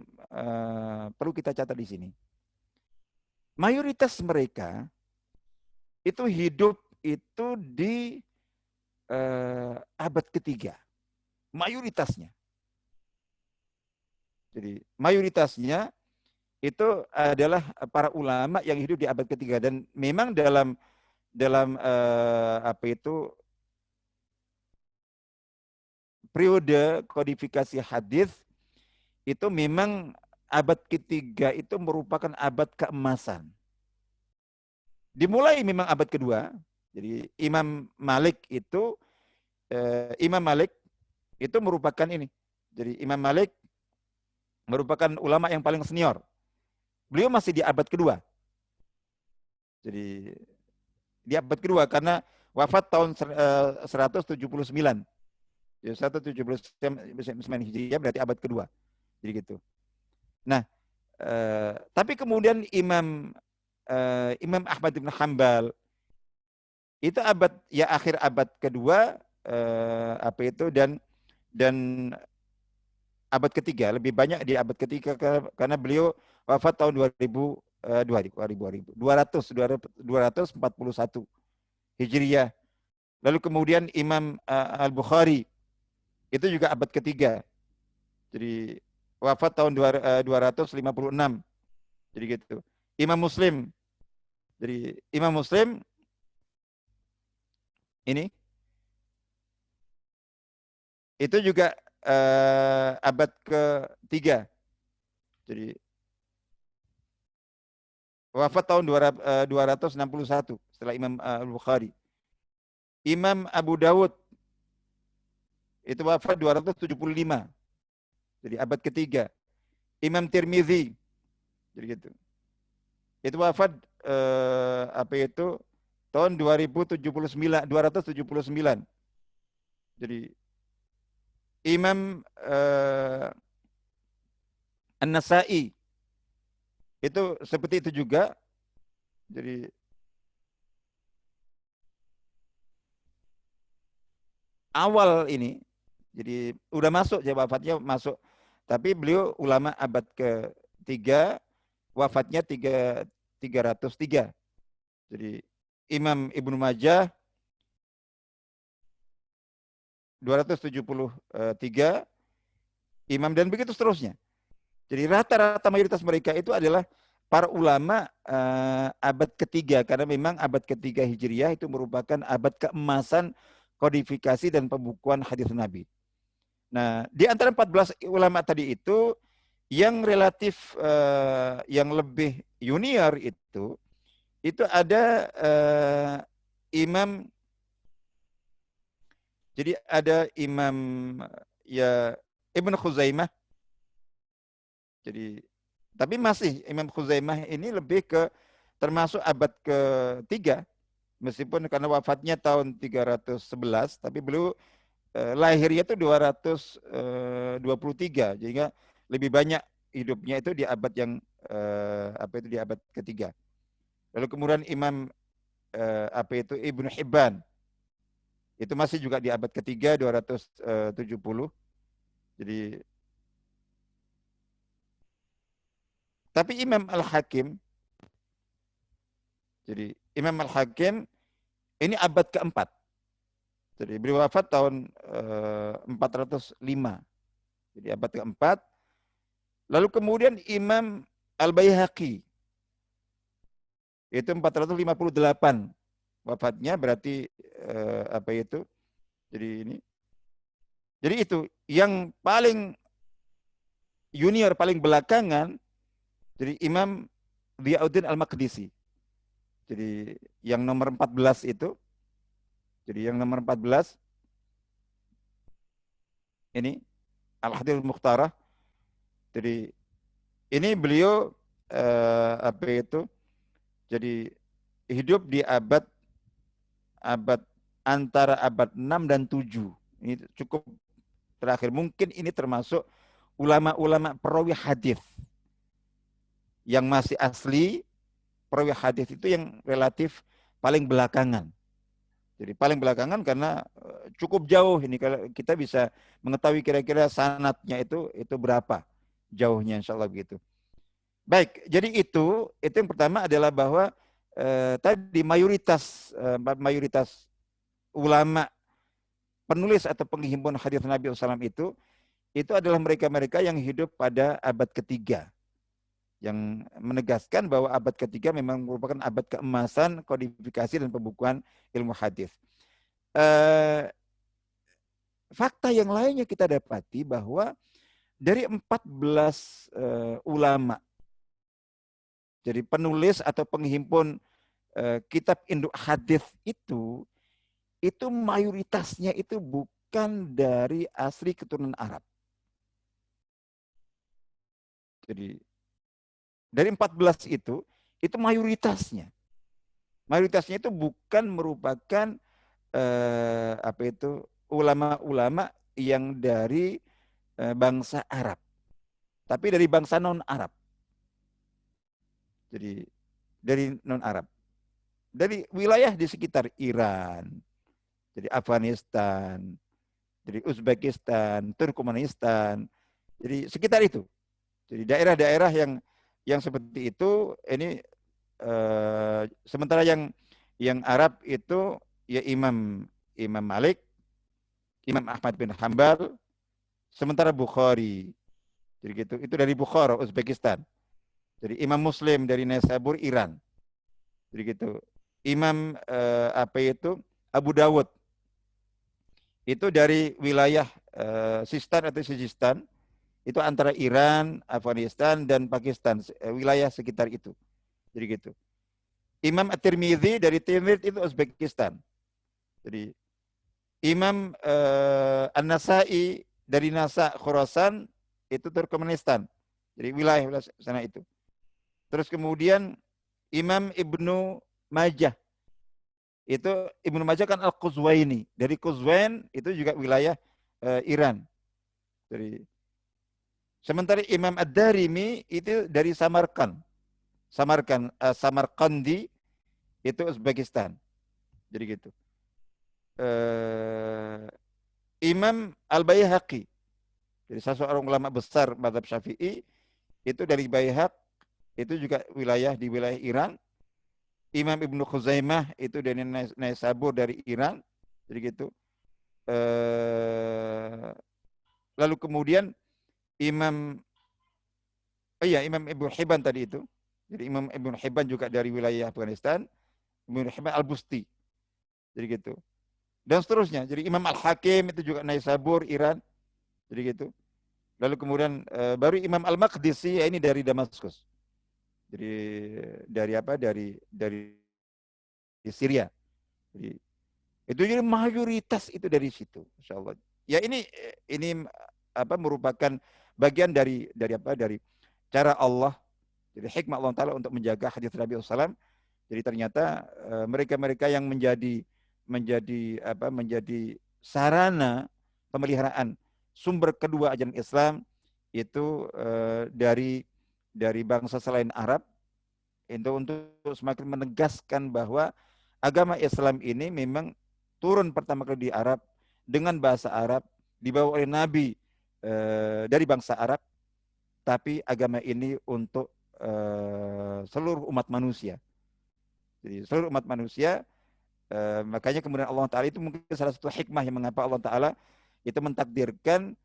perlu kita catat di sini. Mayoritas mereka itu hidup itu di abad ketiga, mayoritasnya. Jadi mayoritasnya itu adalah para ulama yang hidup di abad ketiga, dan memang dalam periode kodifikasi hadis itu memang abad ketiga itu merupakan abad keemasan. Dimulai memang abad kedua. Jadi Imam Malik itu merupakan ini. Jadi Imam Malik merupakan ulama yang paling senior. Beliau masih di abad kedua. Jadi di abad kedua karena wafat tahun 179. Ya, 179 Hijriah berarti abad kedua. Jadi gitu. Nah, tapi kemudian Imam Ahmad bin Hanbal itu akhir abad kedua dan abad ketiga, lebih banyak di abad ketiga karena beliau wafat tahun 241 Hijriah. Lalu kemudian Imam Al-Bukhari itu juga abad ketiga. Jadi wafat tahun 256. Jadi gitu. Imam Muslim ini itu juga abad ketiga. Jadi wafat tahun 261 setelah Imam Al-Bukhari. Imam Abu Dawud itu wafat 275. Jadi abad ketiga. Imam Tirmizi jadi gitu. Itu wafat tahun 279. Jadi Imam An-Nasa'i itu seperti itu juga. Jadi awal ini, jadi udah masuk ya wafatnya masuk. Tapi beliau ulama abad ketiga, wafatnya 303. Jadi Imam Ibnu Majah 273, imam dan begitu seterusnya. Jadi rata-rata mayoritas mereka itu adalah para ulama abad ketiga karena memang abad ketiga Hijriah itu merupakan abad keemasan kodifikasi dan pembukuan hadis Nabi. Nah, di antara 14 ulama tadi itu yang relatif yang lebih junior itu ada imam. Jadi ada Imam Ibnu Khuzaimah. Jadi tapi masih Imam Khuzaimah ini lebih ke termasuk abad ketiga meskipun karena wafatnya tahun 311 tapi beliau lahirnya itu 223 jadi lebih banyak hidupnya itu di abad yang di abad ketiga. Lalu kemudian Imam Ibnu Hibban itu masih juga di abad ketiga 270. Jadi tapi Imam Al-Hakim, jadi Imam Al-Hakim ini abad keempat. Jadi beliau wafat tahun 405. Jadi abad keempat. Lalu kemudian Imam Al-Baihaqi itu 458 wafatnya berarti Jadi ini. Jadi itu yang paling junior paling belakangan jadi Imam Dhiyauddin Al-Maqdisi. Jadi yang nomor 14 itu. Jadi yang nomor 14 ini Al-Hadithul Mukhtarah. Jadi ini beliau jadi hidup di abad antara abad 6 dan 7. Ini cukup terakhir. Mungkin ini termasuk ulama-ulama perawi hadis yang masih asli. Perawi hadis itu yang relatif paling belakangan. Jadi paling belakangan karena cukup jauh ini kalau kita bisa mengetahui kira-kira sanadnya itu berapa jauhnya insyaallah begitu. Baik, jadi itu yang pertama adalah bahwa tadi mayoritas ulama penulis atau penghimpun hadis Nabi SAW itu adalah mereka-mereka yang hidup pada abad ketiga. Yang menegaskan bahwa abad ketiga memang merupakan abad keemasan kodifikasi dan pembukuan ilmu hadis. fakta yang lainnya kita dapati bahwa dari 14 ulama, jadi penulis atau penghimpun kitab induk hadis itu mayoritasnya itu bukan dari asli keturunan Arab. Jadi dari 14 itu mayoritasnya. Mayoritasnya itu bukan merupakan ulama-ulama yang dari bangsa Arab, tapi dari bangsa non-Arab. Jadi dari non-Arab, dari wilayah di sekitar Iran, jadi Afghanistan, jadi Uzbekistan, Turkmenistan, jadi sekitar itu. Jadi daerah-daerah yang seperti itu ini sementara yang Arab itu ya Imam Malik, Imam Ahmad bin Hambal, sementara Bukhari. Jadi gitu, itu dari Bukhara, Uzbekistan. Jadi Imam Muslim dari Naisabur, Iran. Jadi gitu. Imam Abu Dawud itu dari wilayah Sistan atau Sijistan, itu antara Iran, Afghanistan dan Pakistan, wilayah sekitar itu. Jadi gitu. Imam At-Tirmidzi dari Timur itu Uzbekistan. Jadi Imam An-Nasai dari Nasa Khurasan itu Turkmenistan. Jadi wilayah sana itu. Terus kemudian Imam Ibnu Majah. Itu Ibnu Majah kan Al-Quzwaini. Dari Quzwain itu juga wilayah Iran. Jadi sementara Imam Ad-Darimi itu dari Samarkand. Samarkandi itu Uzbekistan. Jadi gitu. Imam Al-Baihaqi, jadi seorang ulama besar mazhab Syafi'i, itu dari Baihaq, itu juga di wilayah Iran. Imam Ibnu Khuzaimah itu dari Naisabur dari Iran, jadi gitu. Lalu kemudian Imam Ibnu Hibban tadi itu, jadi Imam Ibnu Hibban juga dari wilayah Afghanistan, Ibnu Hibban Al-Busti, jadi gitu. Dan seterusnya. Jadi Imam Al-Hakim itu juga Naisabur, Iran. Jadi gitu. Lalu kemudian baru Imam Al-Maqdisi, ya ini dari Damaskus. Jadi dari Syria. Jadi itu jadi mayoritas itu dari situ, insyaallah. Ya ini merupakan bagian dari cara Allah, jadi hikmah Allah Taala untuk menjaga hadis Nabi SAW. Jadi ternyata mereka-mereka yang menjadi sarana pemeliharaan sumber kedua ajaran Islam itu dari bangsa selain Arab, itu untuk semakin menegaskan bahwa agama Islam ini memang turun pertama kali di Arab dengan bahasa Arab, dibawa oleh Nabi dari bangsa Arab, tapi agama ini untuk seluruh umat manusia. Jadi seluruh umat manusia. Makanya kemudian Allah Ta'ala itu mungkin salah satu hikmah yang mengapa Allah Ta'ala itu mentakdirkan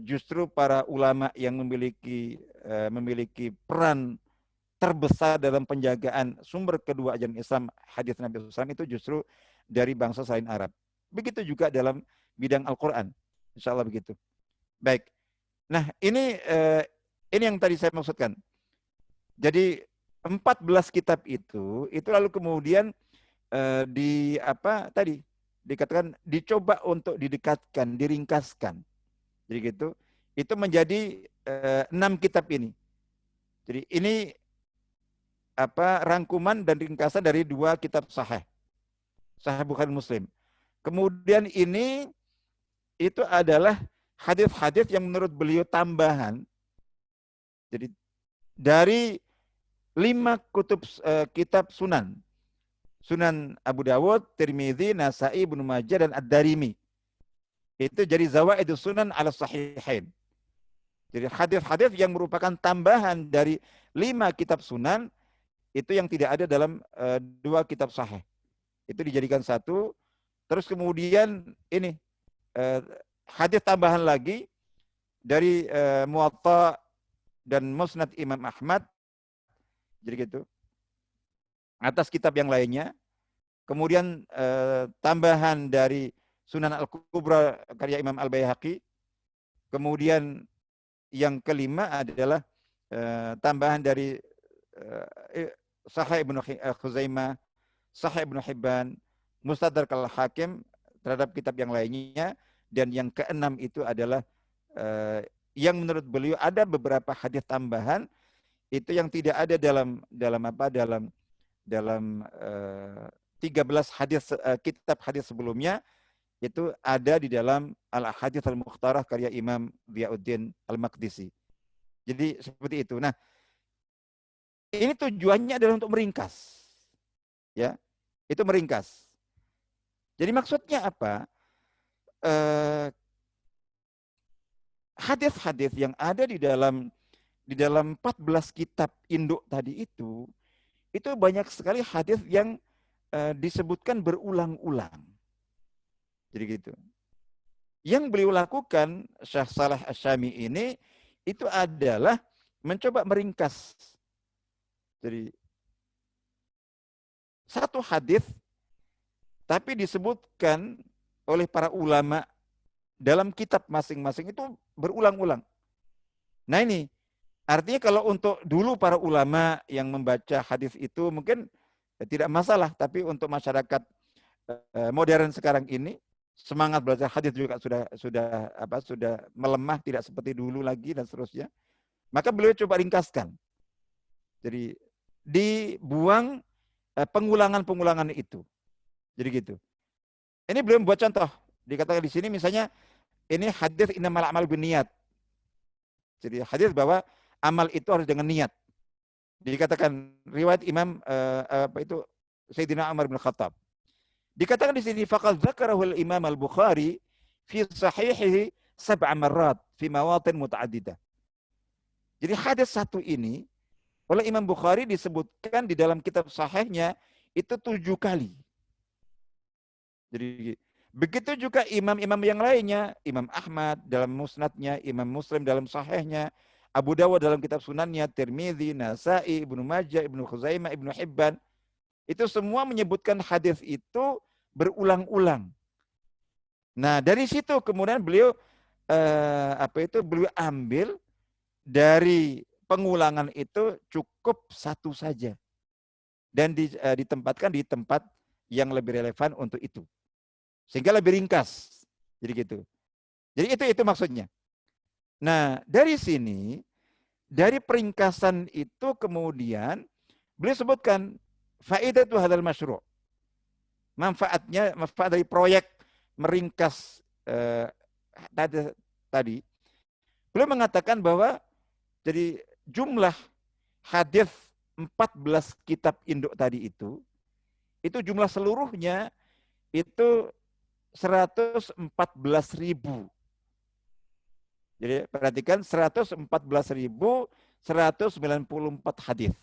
justru para ulama yang memiliki peran terbesar dalam penjagaan sumber kedua ajaran Islam, hadis Nabi SAW, itu justru dari bangsa selain Arab. Begitu juga dalam bidang Al-Quran. Insya Allah begitu. Baik. Nah ini yang tadi saya maksudkan. Jadi 14 kitab itu lalu kemudian dikatakan dicoba untuk didekatkan, diringkaskan. Jadi gitu. Itu menjadi 6 kitab ini. Jadi ini rangkuman dan ringkasan dari 2 kitab sahih. Sahih Bukhari Muslim. Kemudian ini itu adalah hadis-hadis yang menurut beliau tambahan. Jadi dari 5 kitab sunan. Sunan Abu Dawud, Tirmidzi, Nasai, Ibnu Majah, dan Ad-Darimi. Itu jadi zawaidus sunan ala sahihain. Jadi hadis-hadis yang merupakan tambahan dari 5 kitab sunan, itu yang tidak ada dalam 2 kitab sahih. Itu dijadikan satu. Terus kemudian ini hadis tambahan lagi dari Muwatta dan Musnad Imam Ahmad. Jadi gitu. Atas kitab yang lainnya. Kemudian tambahan dari Sunan Al-Kubra karya Imam Al-Baihaqi. Kemudian yang kelima adalah tambahan dari Sahih Ibnu Khuzaimah, Sahih Ibnu Hibban, Mustadrak Al-Hakim terhadap kitab yang lainnya. Dan yang keenam itu adalah yang menurut beliau ada beberapa hadis tambahan itu yang tidak ada dalam 13 hadis kitab hadis sebelumnya, itu ada di dalam Al-Ahadits Al-Mukhtarah karya Imam Diyauddin Al-Maqdisi. Jadi seperti itu. Nah, ini tujuannya adalah untuk meringkas. Ya. Itu meringkas. Jadi maksudnya apa? Hadis-hadis yang ada di dalam 14 kitab induk tadi itu banyak sekali hadis yang disebutkan berulang-ulang. Jadi gitu. Yang beliau lakukan, Syekh Saleh Asy-Syami ini, itu adalah mencoba meringkas. Jadi satu hadis tapi disebutkan oleh para ulama dalam kitab masing-masing itu berulang-ulang. Nah ini, artinya kalau untuk dulu para ulama yang membaca hadis itu mungkin tidak masalah, tapi untuk masyarakat modern sekarang ini, semangat belajar hadis juga sudah melemah, tidak seperti dulu lagi dan seterusnya. Maka beliau coba ringkaskan. Jadi dibuang pengulangan-pengulangan itu. Jadi gitu. Ini beliau membuat contoh. Dikatakan di sini misalnya ini hadis innamal a'malu binniyat. Jadi hadis bahwa amal itu harus dengan niat. Dikatakan riwayat Imam Sayyidina Umar bin Khattab. Dikatakan di sini faqad dzakarahu al-Imam Al-Bukhari fi sahihihi 7 marrat fi mawatin muta'addidah. Jadi hadis satu ini oleh Imam Bukhari disebutkan di dalam kitab sahihnya itu 7 kali. Jadi begitu juga imam-imam yang lainnya, Imam Ahmad dalam musnadnya, Imam Muslim dalam sahihnya, Abu Dawud dalam kitab sunannya, Tirmidzi, Nasa'i, Ibnu Majah, Ibnu Khuzaimah, Ibnu Hibban. Itu semua menyebutkan hadis itu berulang-ulang. Nah, dari situ kemudian beliau beliau ambil dari pengulangan itu cukup satu saja. Dan ditempatkan di tempat yang lebih relevan untuk itu. Sehingga lebih ringkas. Jadi gitu. Jadi itu maksudnya. Nah, dari sini, dari peringkasan itu kemudian beliau sebutkan faidatu hadzal masyru'. Manfaat dari proyek meringkas tadi. Beliau mengatakan bahwa jadi jumlah hadis 14 kitab induk tadi itu jumlah seluruhnya itu 114.000. Jadi perhatikan 114.194 hadis.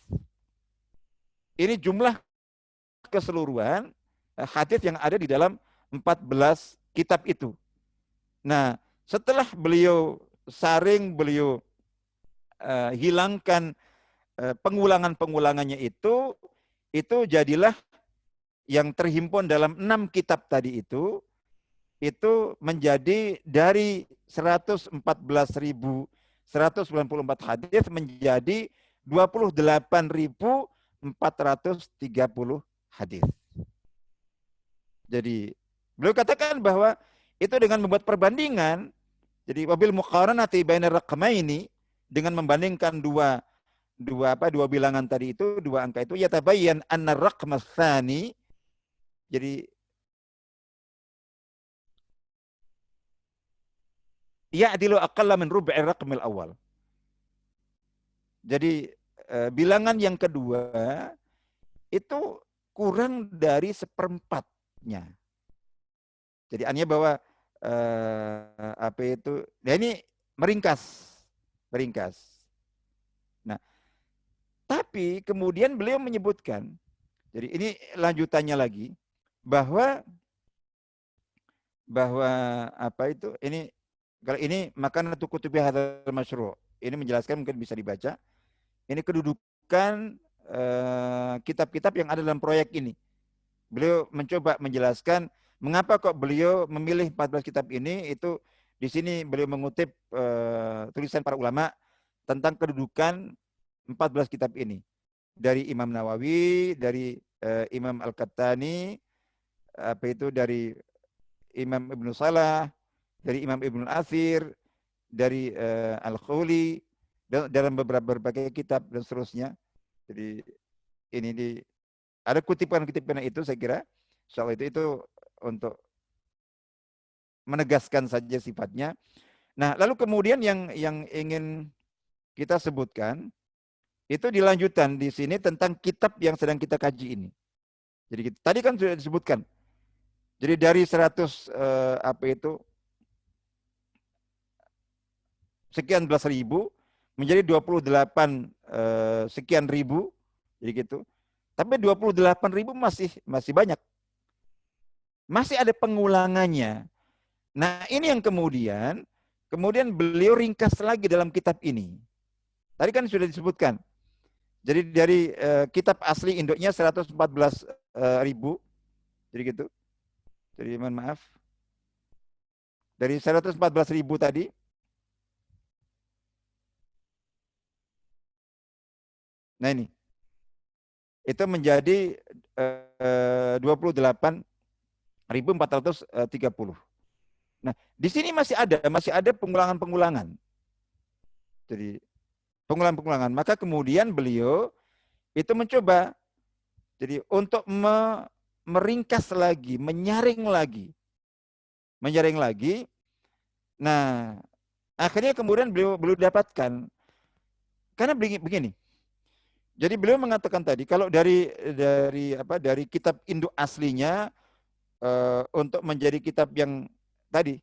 Ini jumlah keseluruhan hadis yang ada di dalam 14 kitab itu. Nah, setelah beliau saring, beliau hilangkan pengulangan-pengulangannya itu jadilah yang terhimpun dalam 6 kitab tadi itu menjadi dari 114.194 hadis menjadi 28.430 hadis. Jadi beliau katakan bahwa itu dengan membuat perbandingan, jadi wabil muqaranati bainar raqmaini, dengan membandingkan dua bilangan tadi itu, dua angka itu, yatabayyan anna raqma tsani, jadi ya'dilu aqalla min rub'i raqmil awal. Jadi bilangan yang kedua itu kurang dari seperempatnya. Jadi artinya bahwa ini meringkas. Nah, tapi kemudian beliau menyebutkan, jadi ini lanjutannya lagi, bahwa kalau ini makanatu kutubi hadzal masyru'. Ini menjelaskan, mungkin bisa dibaca. Ini kedudukan kitab-kitab yang ada dalam proyek ini. Beliau mencoba menjelaskan Mengapa kok beliau memilih 14 kitab ini? Itu di sini beliau mengutip tulisan para ulama tentang kedudukan 14 kitab ini. Dari Imam Nawawi, dari Imam Al-Qattani, dari Imam Ibnu Salah, dari Imam Ibnu Athir, dari Al-Khuli, dalam berbagai kitab dan seterusnya. Jadi ini ada kutipan-kutipan itu, saya kira soal itu untuk menegaskan saja sifatnya. Nah, lalu kemudian yang ingin kita sebutkan itu dilanjutan di sini tentang kitab yang sedang kita kaji ini. Jadi tadi kan sudah disebutkan. Jadi dari 100 sekian belas ribu menjadi 28 sekian ribu, jadi gitu. Tapi 28 ribu masih banyak. Masih ada pengulangannya. Nah, ini yang kemudian beliau ringkas lagi dalam kitab ini. Tadi kan sudah disebutkan. Jadi dari kitab asli induknya 114 ribu. Jadi gitu. Jadi mohon maaf. Dari 114 ribu tadi. Nah ini. Itu menjadi 28.430. Nah, di sini masih ada pengulangan-pengulangan. Jadi pengulangan-pengulangan. Maka kemudian beliau itu mencoba jadi untuk meringkas lagi, menyaring lagi. Nah, akhirnya kemudian beliau dapatkan. Karena begini. Jadi beliau mengatakan tadi kalau dari kitab induk aslinya untuk menjadi kitab yang tadi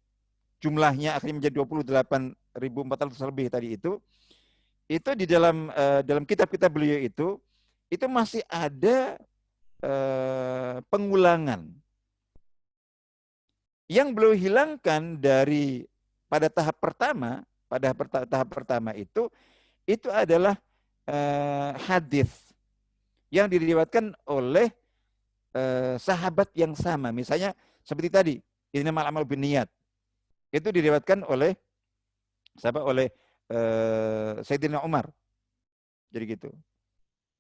jumlahnya akhirnya menjadi 28.400 lebih tadi itu di dalam kitab-kitab beliau itu masih ada pengulangan yang beliau hilangkan dari pada tahap pertama itu adalah hadis yang diriwayatkan oleh sahabat yang sama. Misalnya seperti tadi, innamal a'malu binniyat. Itu diriwayatkan oleh Sayyidina Umar. Jadi gitu.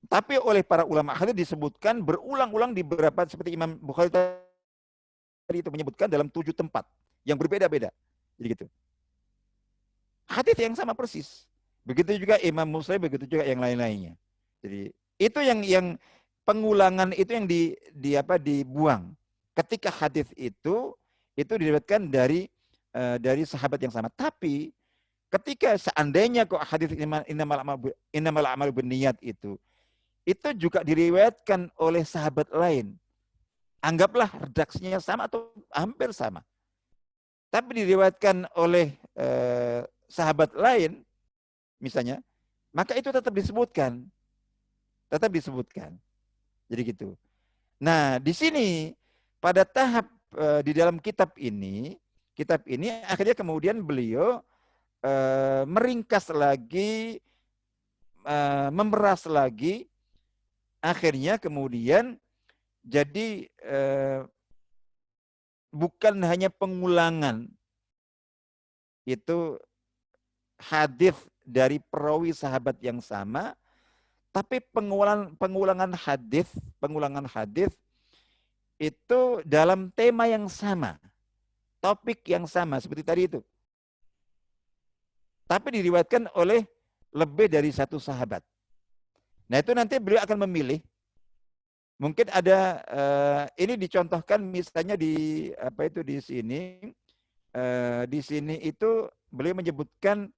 Tapi oleh para ulama hadis disebutkan berulang-ulang di beberapa, seperti Imam Bukhari tadi itu menyebutkan dalam 7 tempat yang berbeda-beda. Jadi gitu. Hadis yang sama persis. Begitu juga Imam Muslim, begitu juga yang lain-lainnya. Jadi itu yang pengulangan itu yang dibuang. Ketika hadis itu diriwayatkan dari sahabat yang sama. Tapi ketika seandainya kok hadis innamal a'malu binniyat itu juga diriwayatkan oleh sahabat lain. Anggaplah redaksinya sama atau hampir sama. Tapi diriwayatkan oleh sahabat lain misalnya, maka itu tetap disebutkan. Jadi gitu. Nah, di sini pada tahap di dalam kitab ini akhirnya kemudian beliau meringkas lagi, memeras lagi, akhirnya kemudian jadi bukan hanya pengulangan itu hadis dari perawi sahabat yang sama, tapi pengulangan hadis itu dalam tema yang sama, topik yang sama seperti tadi itu. Tapi diriwayatkan oleh lebih dari satu sahabat. Nah, itu nanti beliau akan memilih. Mungkin ada ini dicontohkan misalnya di sini. Di sini itu beliau menyebutkan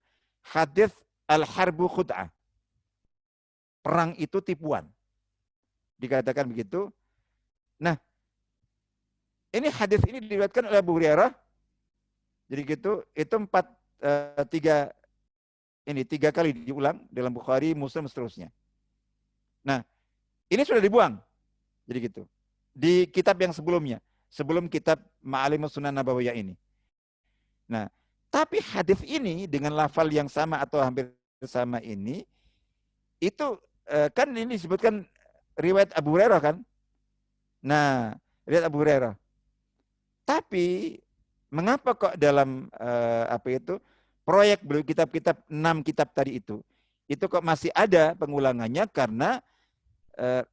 hadis al-harbu khud'ah. Perang itu tipuan. Dikatakan begitu. Nah, ini hadis ini diriwayatkan oleh Abu Hurairah. Jadi gitu, itu 3 kali diulang dalam Bukhari, Muslim, seterusnya. Nah, ini sudah dibuang. Jadi gitu. Di kitab yang sebelumnya, sebelum kitab Ma'alimus Sunan Nabawiyah ini. Nah, tapi hadis ini dengan lafal yang sama atau hampir sama ini, itu kan ini disebutkan riwayat Abu Hurairah kan? Nah, riwayat Abu Hurairah. Tapi mengapa kok dalam proyek beliau kitab-kitab 6 kitab tadi itu kok masih ada pengulangannya? Karena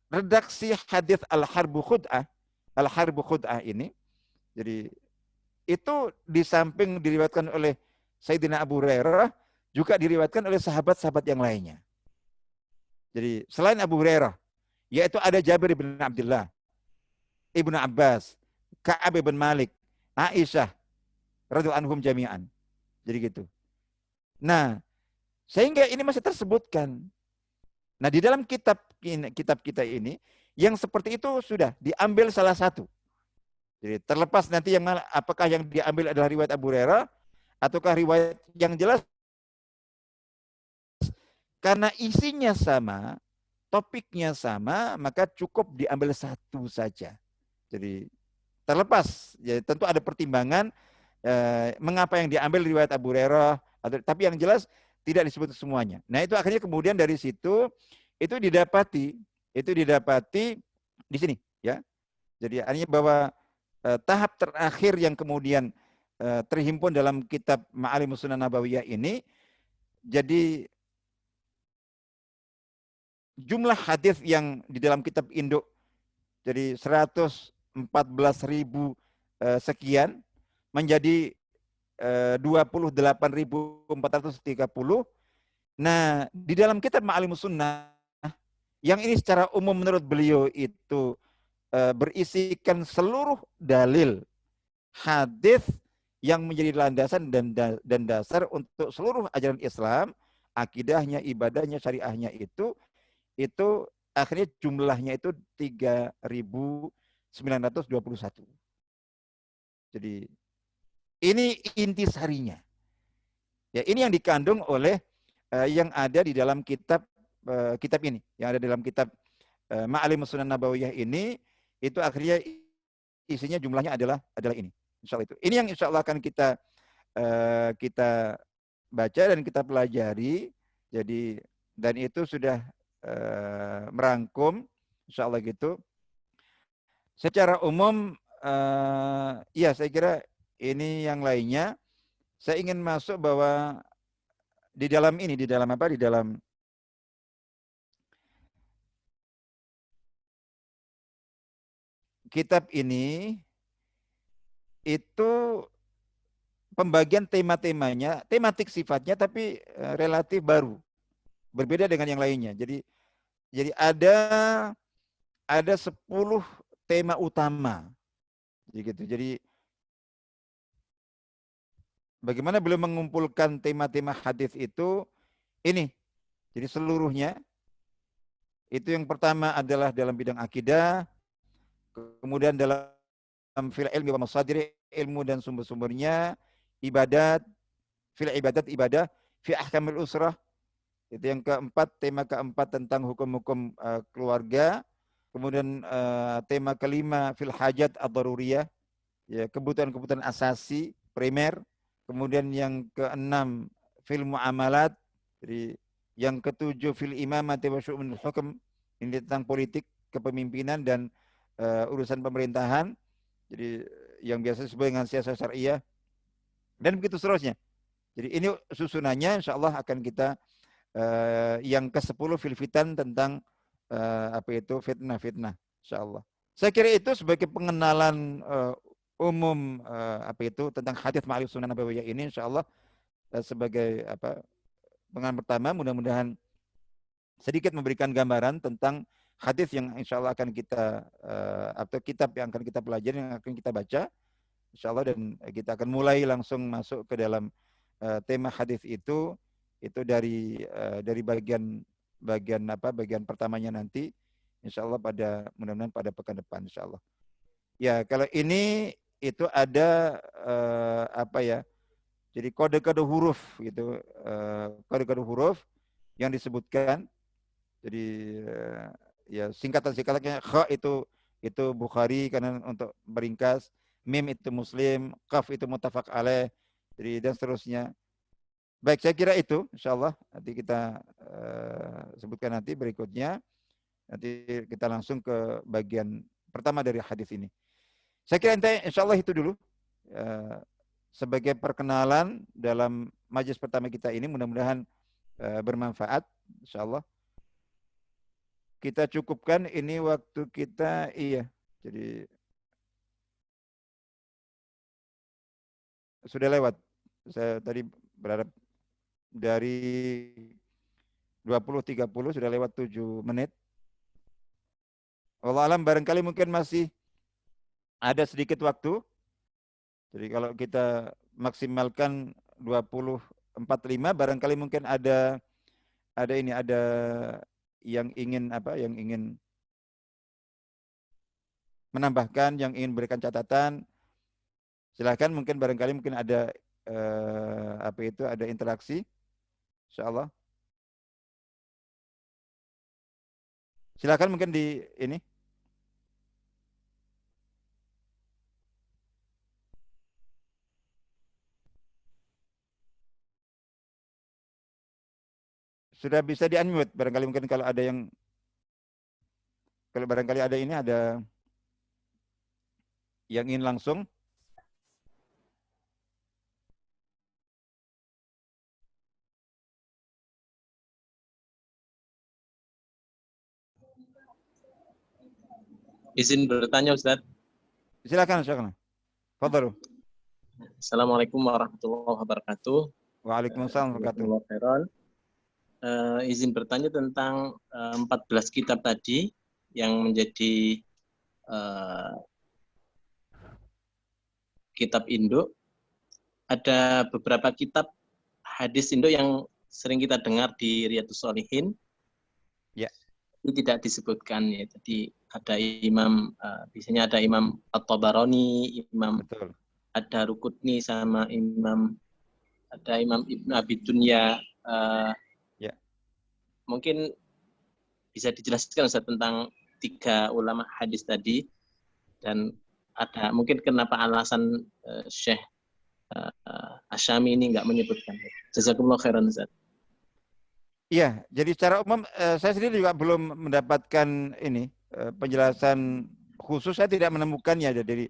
redaksi hadis Al-Harbu Khud'ah ini, jadi itu di samping diriwayatkan oleh Sayyidina Abu Hurairah, juga diriwayatkan oleh sahabat-sahabat yang lainnya. Jadi selain Abu Hurairah, yaitu ada Jabir bin Abdullah, Ibnu Abbas, Ka'ab bin Malik, Aisyah, radhiyallahu anhum jami'an. Jadi gitu. Nah, sehingga ini masih tersebutkan. Nah, di dalam kitab kita ini, yang seperti itu sudah diambil salah satu. Jadi terlepas nanti yang mana, apakah yang diambil adalah riwayat Abu Hurairah, ataukah riwayat yang jelas, karena isinya sama, topiknya sama, maka cukup diambil satu saja. Jadi terlepas, ya tentu ada pertimbangan mengapa yang diambil riwayat Abu Hurairah, tapi yang jelas tidak disebut semuanya. Nah, itu akhirnya kemudian dari situ itu didapati di sini, ya. Jadi artinya bahwa tahap terakhir yang kemudian terhimpun dalam kitab Ma'alimus Sunan Nabawiyah ini, jadi jumlah hadis yang di dalam kitab induk jadi 114.000 sekian menjadi 28.430. Nah, di dalam kitab Ma'alimus Sunnah yang ini secara umum menurut beliau itu berisikan seluruh dalil hadis yang menjadi landasan dan dasar untuk seluruh ajaran Islam, akidahnya, ibadahnya, syariahnya itu akhirnya jumlahnya itu 3.921. Jadi ini intisarinya. Ya, ini yang dikandung oleh yang ada di dalam kitab ini, yang ada dalam kitab Ma'alimus Sunan Nabawiyah ini, itu akhirnya isinya jumlahnya adalah ini. Insyaallah itu. Ini yang insyaallah akan kita baca dan kita pelajari. Jadi dan itu sudah merangkum insyaallah gitu. Secara umum ya saya kira ini yang lainnya saya ingin masuk bahwa di dalam kitab ini itu pembagian tema-temanya, tematik sifatnya tapi relatif baru. Berbeda dengan yang lainnya. Jadi ada 10 tema utama. Jadi bagaimana beliau mengumpulkan tema-tema hadis itu ini. Jadi seluruhnya itu yang pertama adalah dalam bidang akidah, kemudian dalam fil ilmi wa masadiri, ilmu dan sumber-sumbernya, ibadat, fil ibadah, fi ahkamil usrah. Itu yang keempat, tema keempat tentang hukum-hukum keluarga. Kemudian tema kelima fil hajat ad-daruriyah, ya, kebutuhan-kebutuhan asasi primer. Kemudian yang keenam fil muamalat. Jadi yang ketujuh fil imamati wa syu'unil hukum, ini tentang politik, kepemimpinan dan urusan pemerintahan. Jadi yang biasa disebut dengan siasat syariah dan begitu seterusnya. Jadi ini susunannya insyaallah akan kita yang ke-10 fil fitan tentang fitnah insyaallah. Saya kira itu sebagai pengenalan umum tentang hadis Ma'alimus Sunan Nabawiyah ini insyaallah sebagai pengenalan pertama, mudah-mudahan sedikit memberikan gambaran tentang hadis yang insyaallah akan kita atau kitab yang akan kita pelajari, yang akan kita baca insyaallah, dan kita akan mulai langsung masuk ke dalam tema hadis itu dari bagian pertamanya nanti insyaallah mudah-mudahan pada pekan depan insyaallah. Ya, kalau ini itu ada jadi kode-kode huruf gitu, kode-kode huruf yang disebutkan. Jadi ya singkatan-singkatannya, kha itu Bukhari karena untuk meringkas, mim itu Muslim, qaf itu muttafaq alaih, jadi dan seterusnya. Baik, saya kira itu insyaallah nanti kita sebutkan nanti berikutnya. Nanti kita langsung ke bagian pertama dari hadis ini. Saya kira insyaallah itu dulu sebagai perkenalan dalam majelis pertama kita ini, mudah-mudahan bermanfaat, insyaallah. Kita cukupkan ini waktu kita, iya. Jadi sudah lewat. Saya tadi berharap dari 20.30 sudah lewat 7 menit. Wallah alam, barangkali mungkin masih ada sedikit waktu. Jadi kalau kita maksimalkan 20.45, barangkali mungkin ada yang ingin yang ingin menambahkan, yang ingin berikan catatan. Silahkan, mungkin barangkali mungkin ada ada interaksi, insyaallah. Silakan mungkin di ini. Sudah bisa di-unmute, barangkali mungkin kalau barangkali ada yang ingin langsung. Izin bertanya, Ustaz. Silakan. Fadhlu. Assalamualaikum warahmatullahi wabarakatuh. Waalaikumsalam warahmatullahi wabarakatuh. Izin bertanya tentang 14 kitab tadi yang menjadi kitab induk. Ada beberapa kitab hadis induk yang sering kita dengar di Riyadhus Shalihin. Ya. Ini tidak disebutkan ya. Jadi ada biasanya ada Imam At-Tabarani, Betul. ada Rukutni sama ada Imam Ibnu Abi Dunya. Ya. Mungkin bisa dijelaskan Ustaz tentang 3 ulama hadis tadi, dan ada mungkin kenapa alasan Syekh Asyami ini nggak menyebutkan. Jazakumullah khairan Ustaz. Iya, jadi secara umum saya sendiri juga belum mendapatkan penjelasan khusus, saya tidak menemukannya. Jadi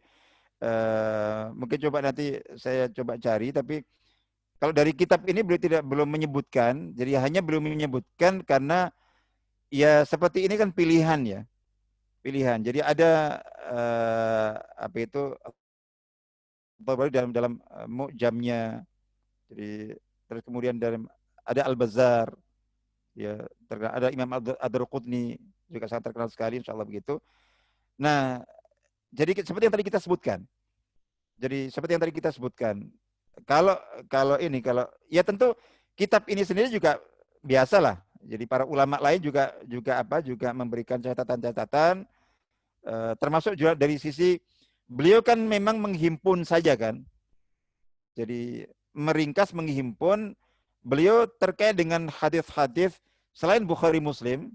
mungkin coba nanti saya coba cari, tapi kalau dari kitab ini belum menyebutkan, jadi hanya belum menyebutkan karena ya seperti ini kan pilihan ya. Pilihan. Jadi ada baru dalam mu'jamnya. Jadi terus kemudian ada Al-Bazzar, ya, ada Imam Ad-Darqutni juga sangat terkenal sekali, insyaallah begitu. Nah, jadi seperti yang tadi kita sebutkan. Kalau ya tentu kitab ini sendiri juga biasalah. Jadi para ulama lain juga memberikan catatan-catatan, termasuk juga dari sisi beliau kan memang menghimpun saja kan. Jadi meringkas, menghimpun. Beliau terkait dengan hadis-hadis selain Bukhari Muslim,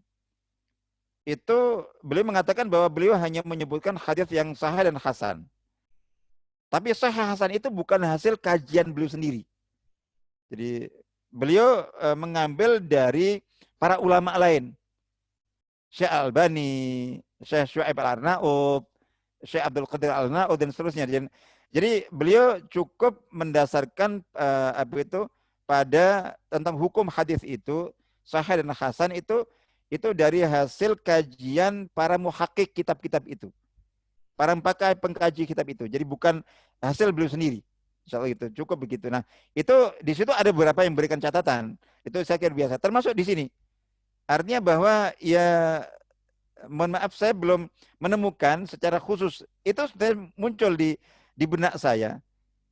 itu beliau mengatakan bahwa beliau hanya menyebutkan hadis yang sahih dan hasan. Tapi sahih hasan itu bukan hasil kajian beliau sendiri. Jadi beliau mengambil dari para ulama lain. Syekh Al-Albani, Syekh Syuaib Al-Arnaud, Syekh Abdul Qadir Al-Arnaud dan seterusnya. Jadi beliau cukup mendasarkan pada tentang hukum hadis itu, sahih dan hasan itu dari hasil kajian para muhakkik kitab-kitab itu. Para pengkaji kitab itu. Jadi bukan hasil beliau sendiri. Insyaallah itu cukup begitu. Nah, itu di situ ada beberapa yang berikan catatan. Itu saya kira biasa. Termasuk di sini. Artinya bahwa ya mohon maaf saya belum menemukan secara khusus. Itu sudah muncul di benak saya.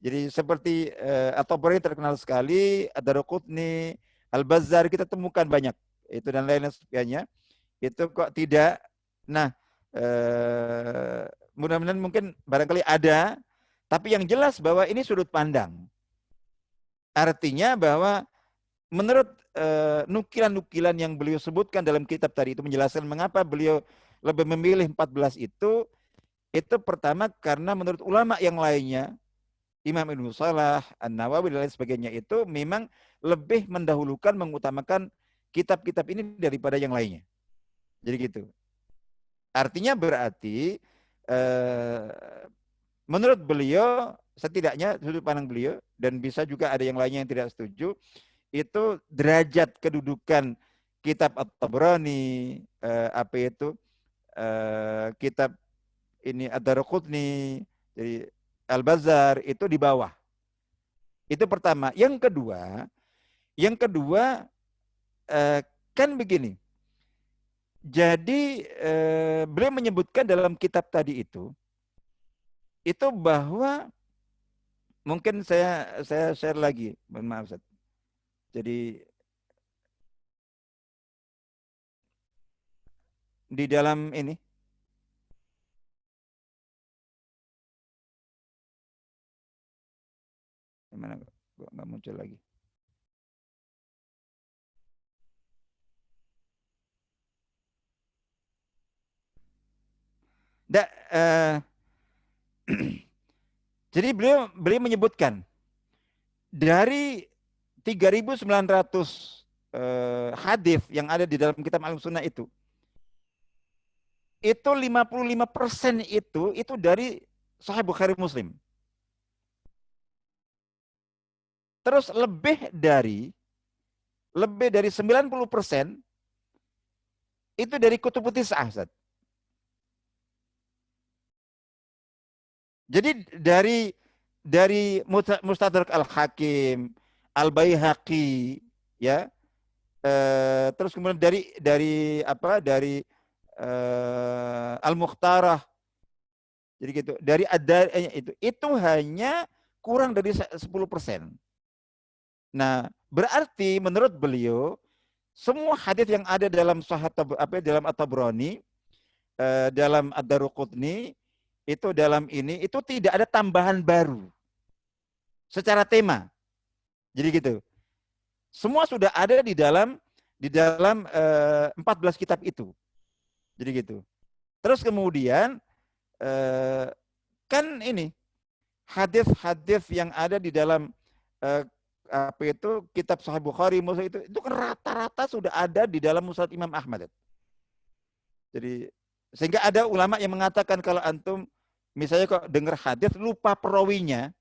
Jadi seperti At-Tabarani terkenal sekali, Ad-Darqutni, Al-Bazzar kita temukan banyak. Itu dan lain-lain sebagainya. Itu kok tidak. Nah, mudah-mudahan mungkin barangkali ada, tapi yang jelas bahwa ini sudut pandang. Artinya bahwa menurut nukilan-nukilan yang beliau sebutkan dalam kitab tadi itu menjelaskan mengapa beliau lebih memilih 14 itu pertama karena menurut ulama yang lainnya, Imam Ibnu Salah, An-Nawawi dan lain sebagainya itu memang lebih mendahulukan, mengutamakan kitab-kitab ini daripada yang lainnya. Jadi gitu. Artinya berarti menurut beliau setidaknya sudut pandang beliau, dan bisa juga ada yang lainnya yang tidak setuju, itu derajat kedudukan kitab At-Tabrani, kitab ini Ad-Daraqutni, jadi Al-Bazzar itu di bawah. Itu pertama. Yang kedua kan begini. Jadi beliau menyebutkan dalam kitab tadi itu bahwa mungkin saya share lagi, mohon maaf Ustaz. Jadi di dalam ini gimana kok nggak muncul lagi? Nggak, jadi beliau menyebutkan dari 3.900 hadis yang ada di dalam kitab Al-Sunnah itu 55% itu dari Sahih Bukhari Muslim. Terus lebih dari 90% itu dari kutub tis'ah, Ustaz. Jadi dari Mustadrak Al-Hakim, Al-Baihaqi, ya, terus kemudian dari Al-Mukhtarah, jadi gitu, dari itu hanya kurang dari 10%. Nah, berarti menurut beliau semua hadis yang ada dalam dalam At-Tabrani, dalam Ad-Daraqutni, itu dalam ini itu tidak ada tambahan baru secara tema. Jadi gitu. Semua sudah ada di dalam 14 kitab itu. Jadi gitu. Terus kemudian kan ini hadis-hadis yang ada di dalam kitab Sahih Bukhari, Muslim itu kan rata-rata sudah ada di dalam Musnad Imam Ahmad. Jadi sehingga ada ulama yang mengatakan kalau antum misalnya kok dengar hadis lupa perawinya,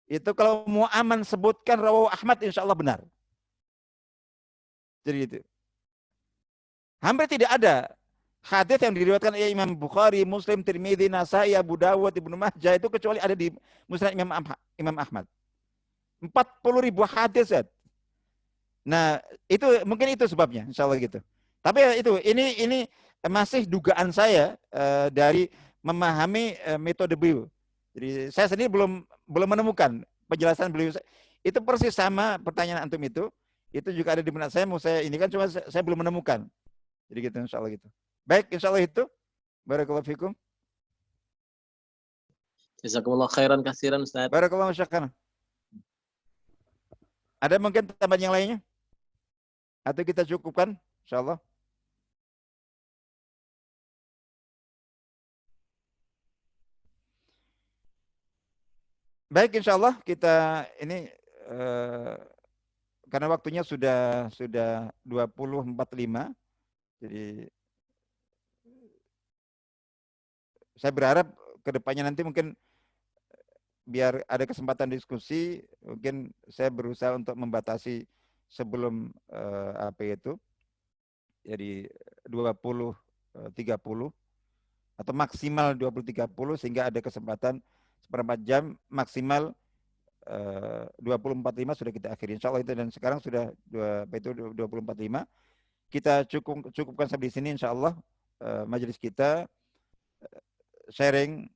itu kalau mau aman sebutkan rawahu Ahmad insya Allah benar. Jadi itu. Hampir tidak ada hadis yang diriwayatkan oleh Imam Bukhari, Muslim, Tirmidzi, Nasai, Abu Dawud, Ibnu Majah itu kecuali ada di Musnad Imam Ahmad. 40.000 hadis. Nah, itu mungkin itu sebabnya, insya Allah gitu. Tapi ini masih dugaan saya dari memahami metode beliau. Jadi saya sendiri belum menemukan penjelasan beliau. Itu persis sama pertanyaan antum itu juga ada di benak saya. Mau saya ini kan cuma saya belum menemukan. Jadi gitu, insya Allah gitu. Baik, insya Allah itu. Barakallahu fikum. Jazakumullah khairan katsiran Ustaz. Barakallahu syakran. Ada mungkin tambahan yang lainnya? Atau kita cukupkan? Insya Allah. Baik, insya Allah kita ini karena waktunya sudah 20.45, jadi saya berharap kedepannya nanti mungkin biar ada kesempatan diskusi, mungkin saya berusaha untuk membatasi sebelum jadi 20.30 atau maksimal 20.30 sehingga ada kesempatan seperempat jam, maksimal 20.45 sudah kita akhiri. Insya Allah itu, dan sekarang sudah 20.45. Kita cukupkan sampai di sini insya Allah majelis kita sharing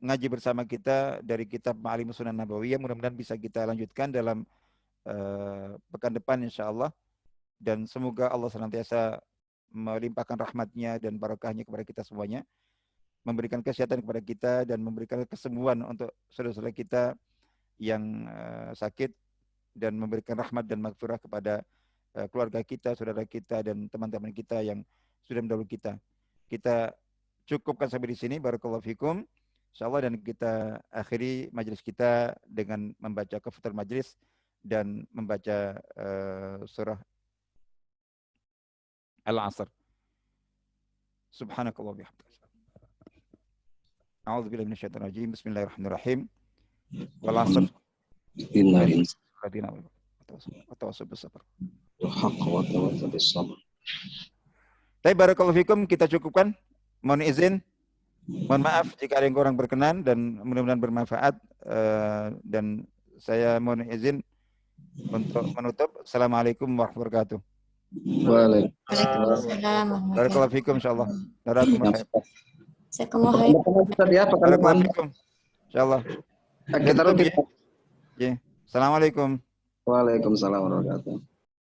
ngaji bersama kita dari kitab Ma'alimus Sunan Nabawiyah. Mudah-mudahan bisa kita lanjutkan dalam pekan depan insya Allah, dan semoga Allah senantiasa melimpahkan rahmatnya dan barakahnya kepada kita semuanya, memberikan kesehatan kepada kita dan memberikan kesembuhan untuk saudara-saudara kita yang sakit, dan memberikan rahmat dan maghfirah kepada keluarga kita, saudara kita, dan teman-teman kita yang sudah mendahului kita. Kita cukupkan sampai di sini. Barakallahu fikum. Insyaallah, dan kita akhiri majelis kita dengan membaca kafatul majelis dan membaca surah Al-Asr. Subhanakallah bihamdika. A'udzubillahi minasyaitonir rajim. Bismillahirrahmanirrahim. wal 'ashr Innal ladina watawassaw bis sabr. haqqa wa tawassaw bis sabr. Baik, barakallahu fikum, kita cukupkan. Mohon izin, mohon maaf jika ada yang kurang berkenan dan mudah-mudahan bermanfaat. Dan saya mohon izin untuk menutup. Assalamualaikum warahmatullahi wabarakatuh. Waalaikumsalam. Barakallahu fikum insyaallah. Jazakumullah khair. Assalamualaikum. Barakallahu fikum. Insyaallah. Kita Tutup, rutin. ya. Assalamualaikum. Waalaikumsalam warahmatullahi wabarakatuh.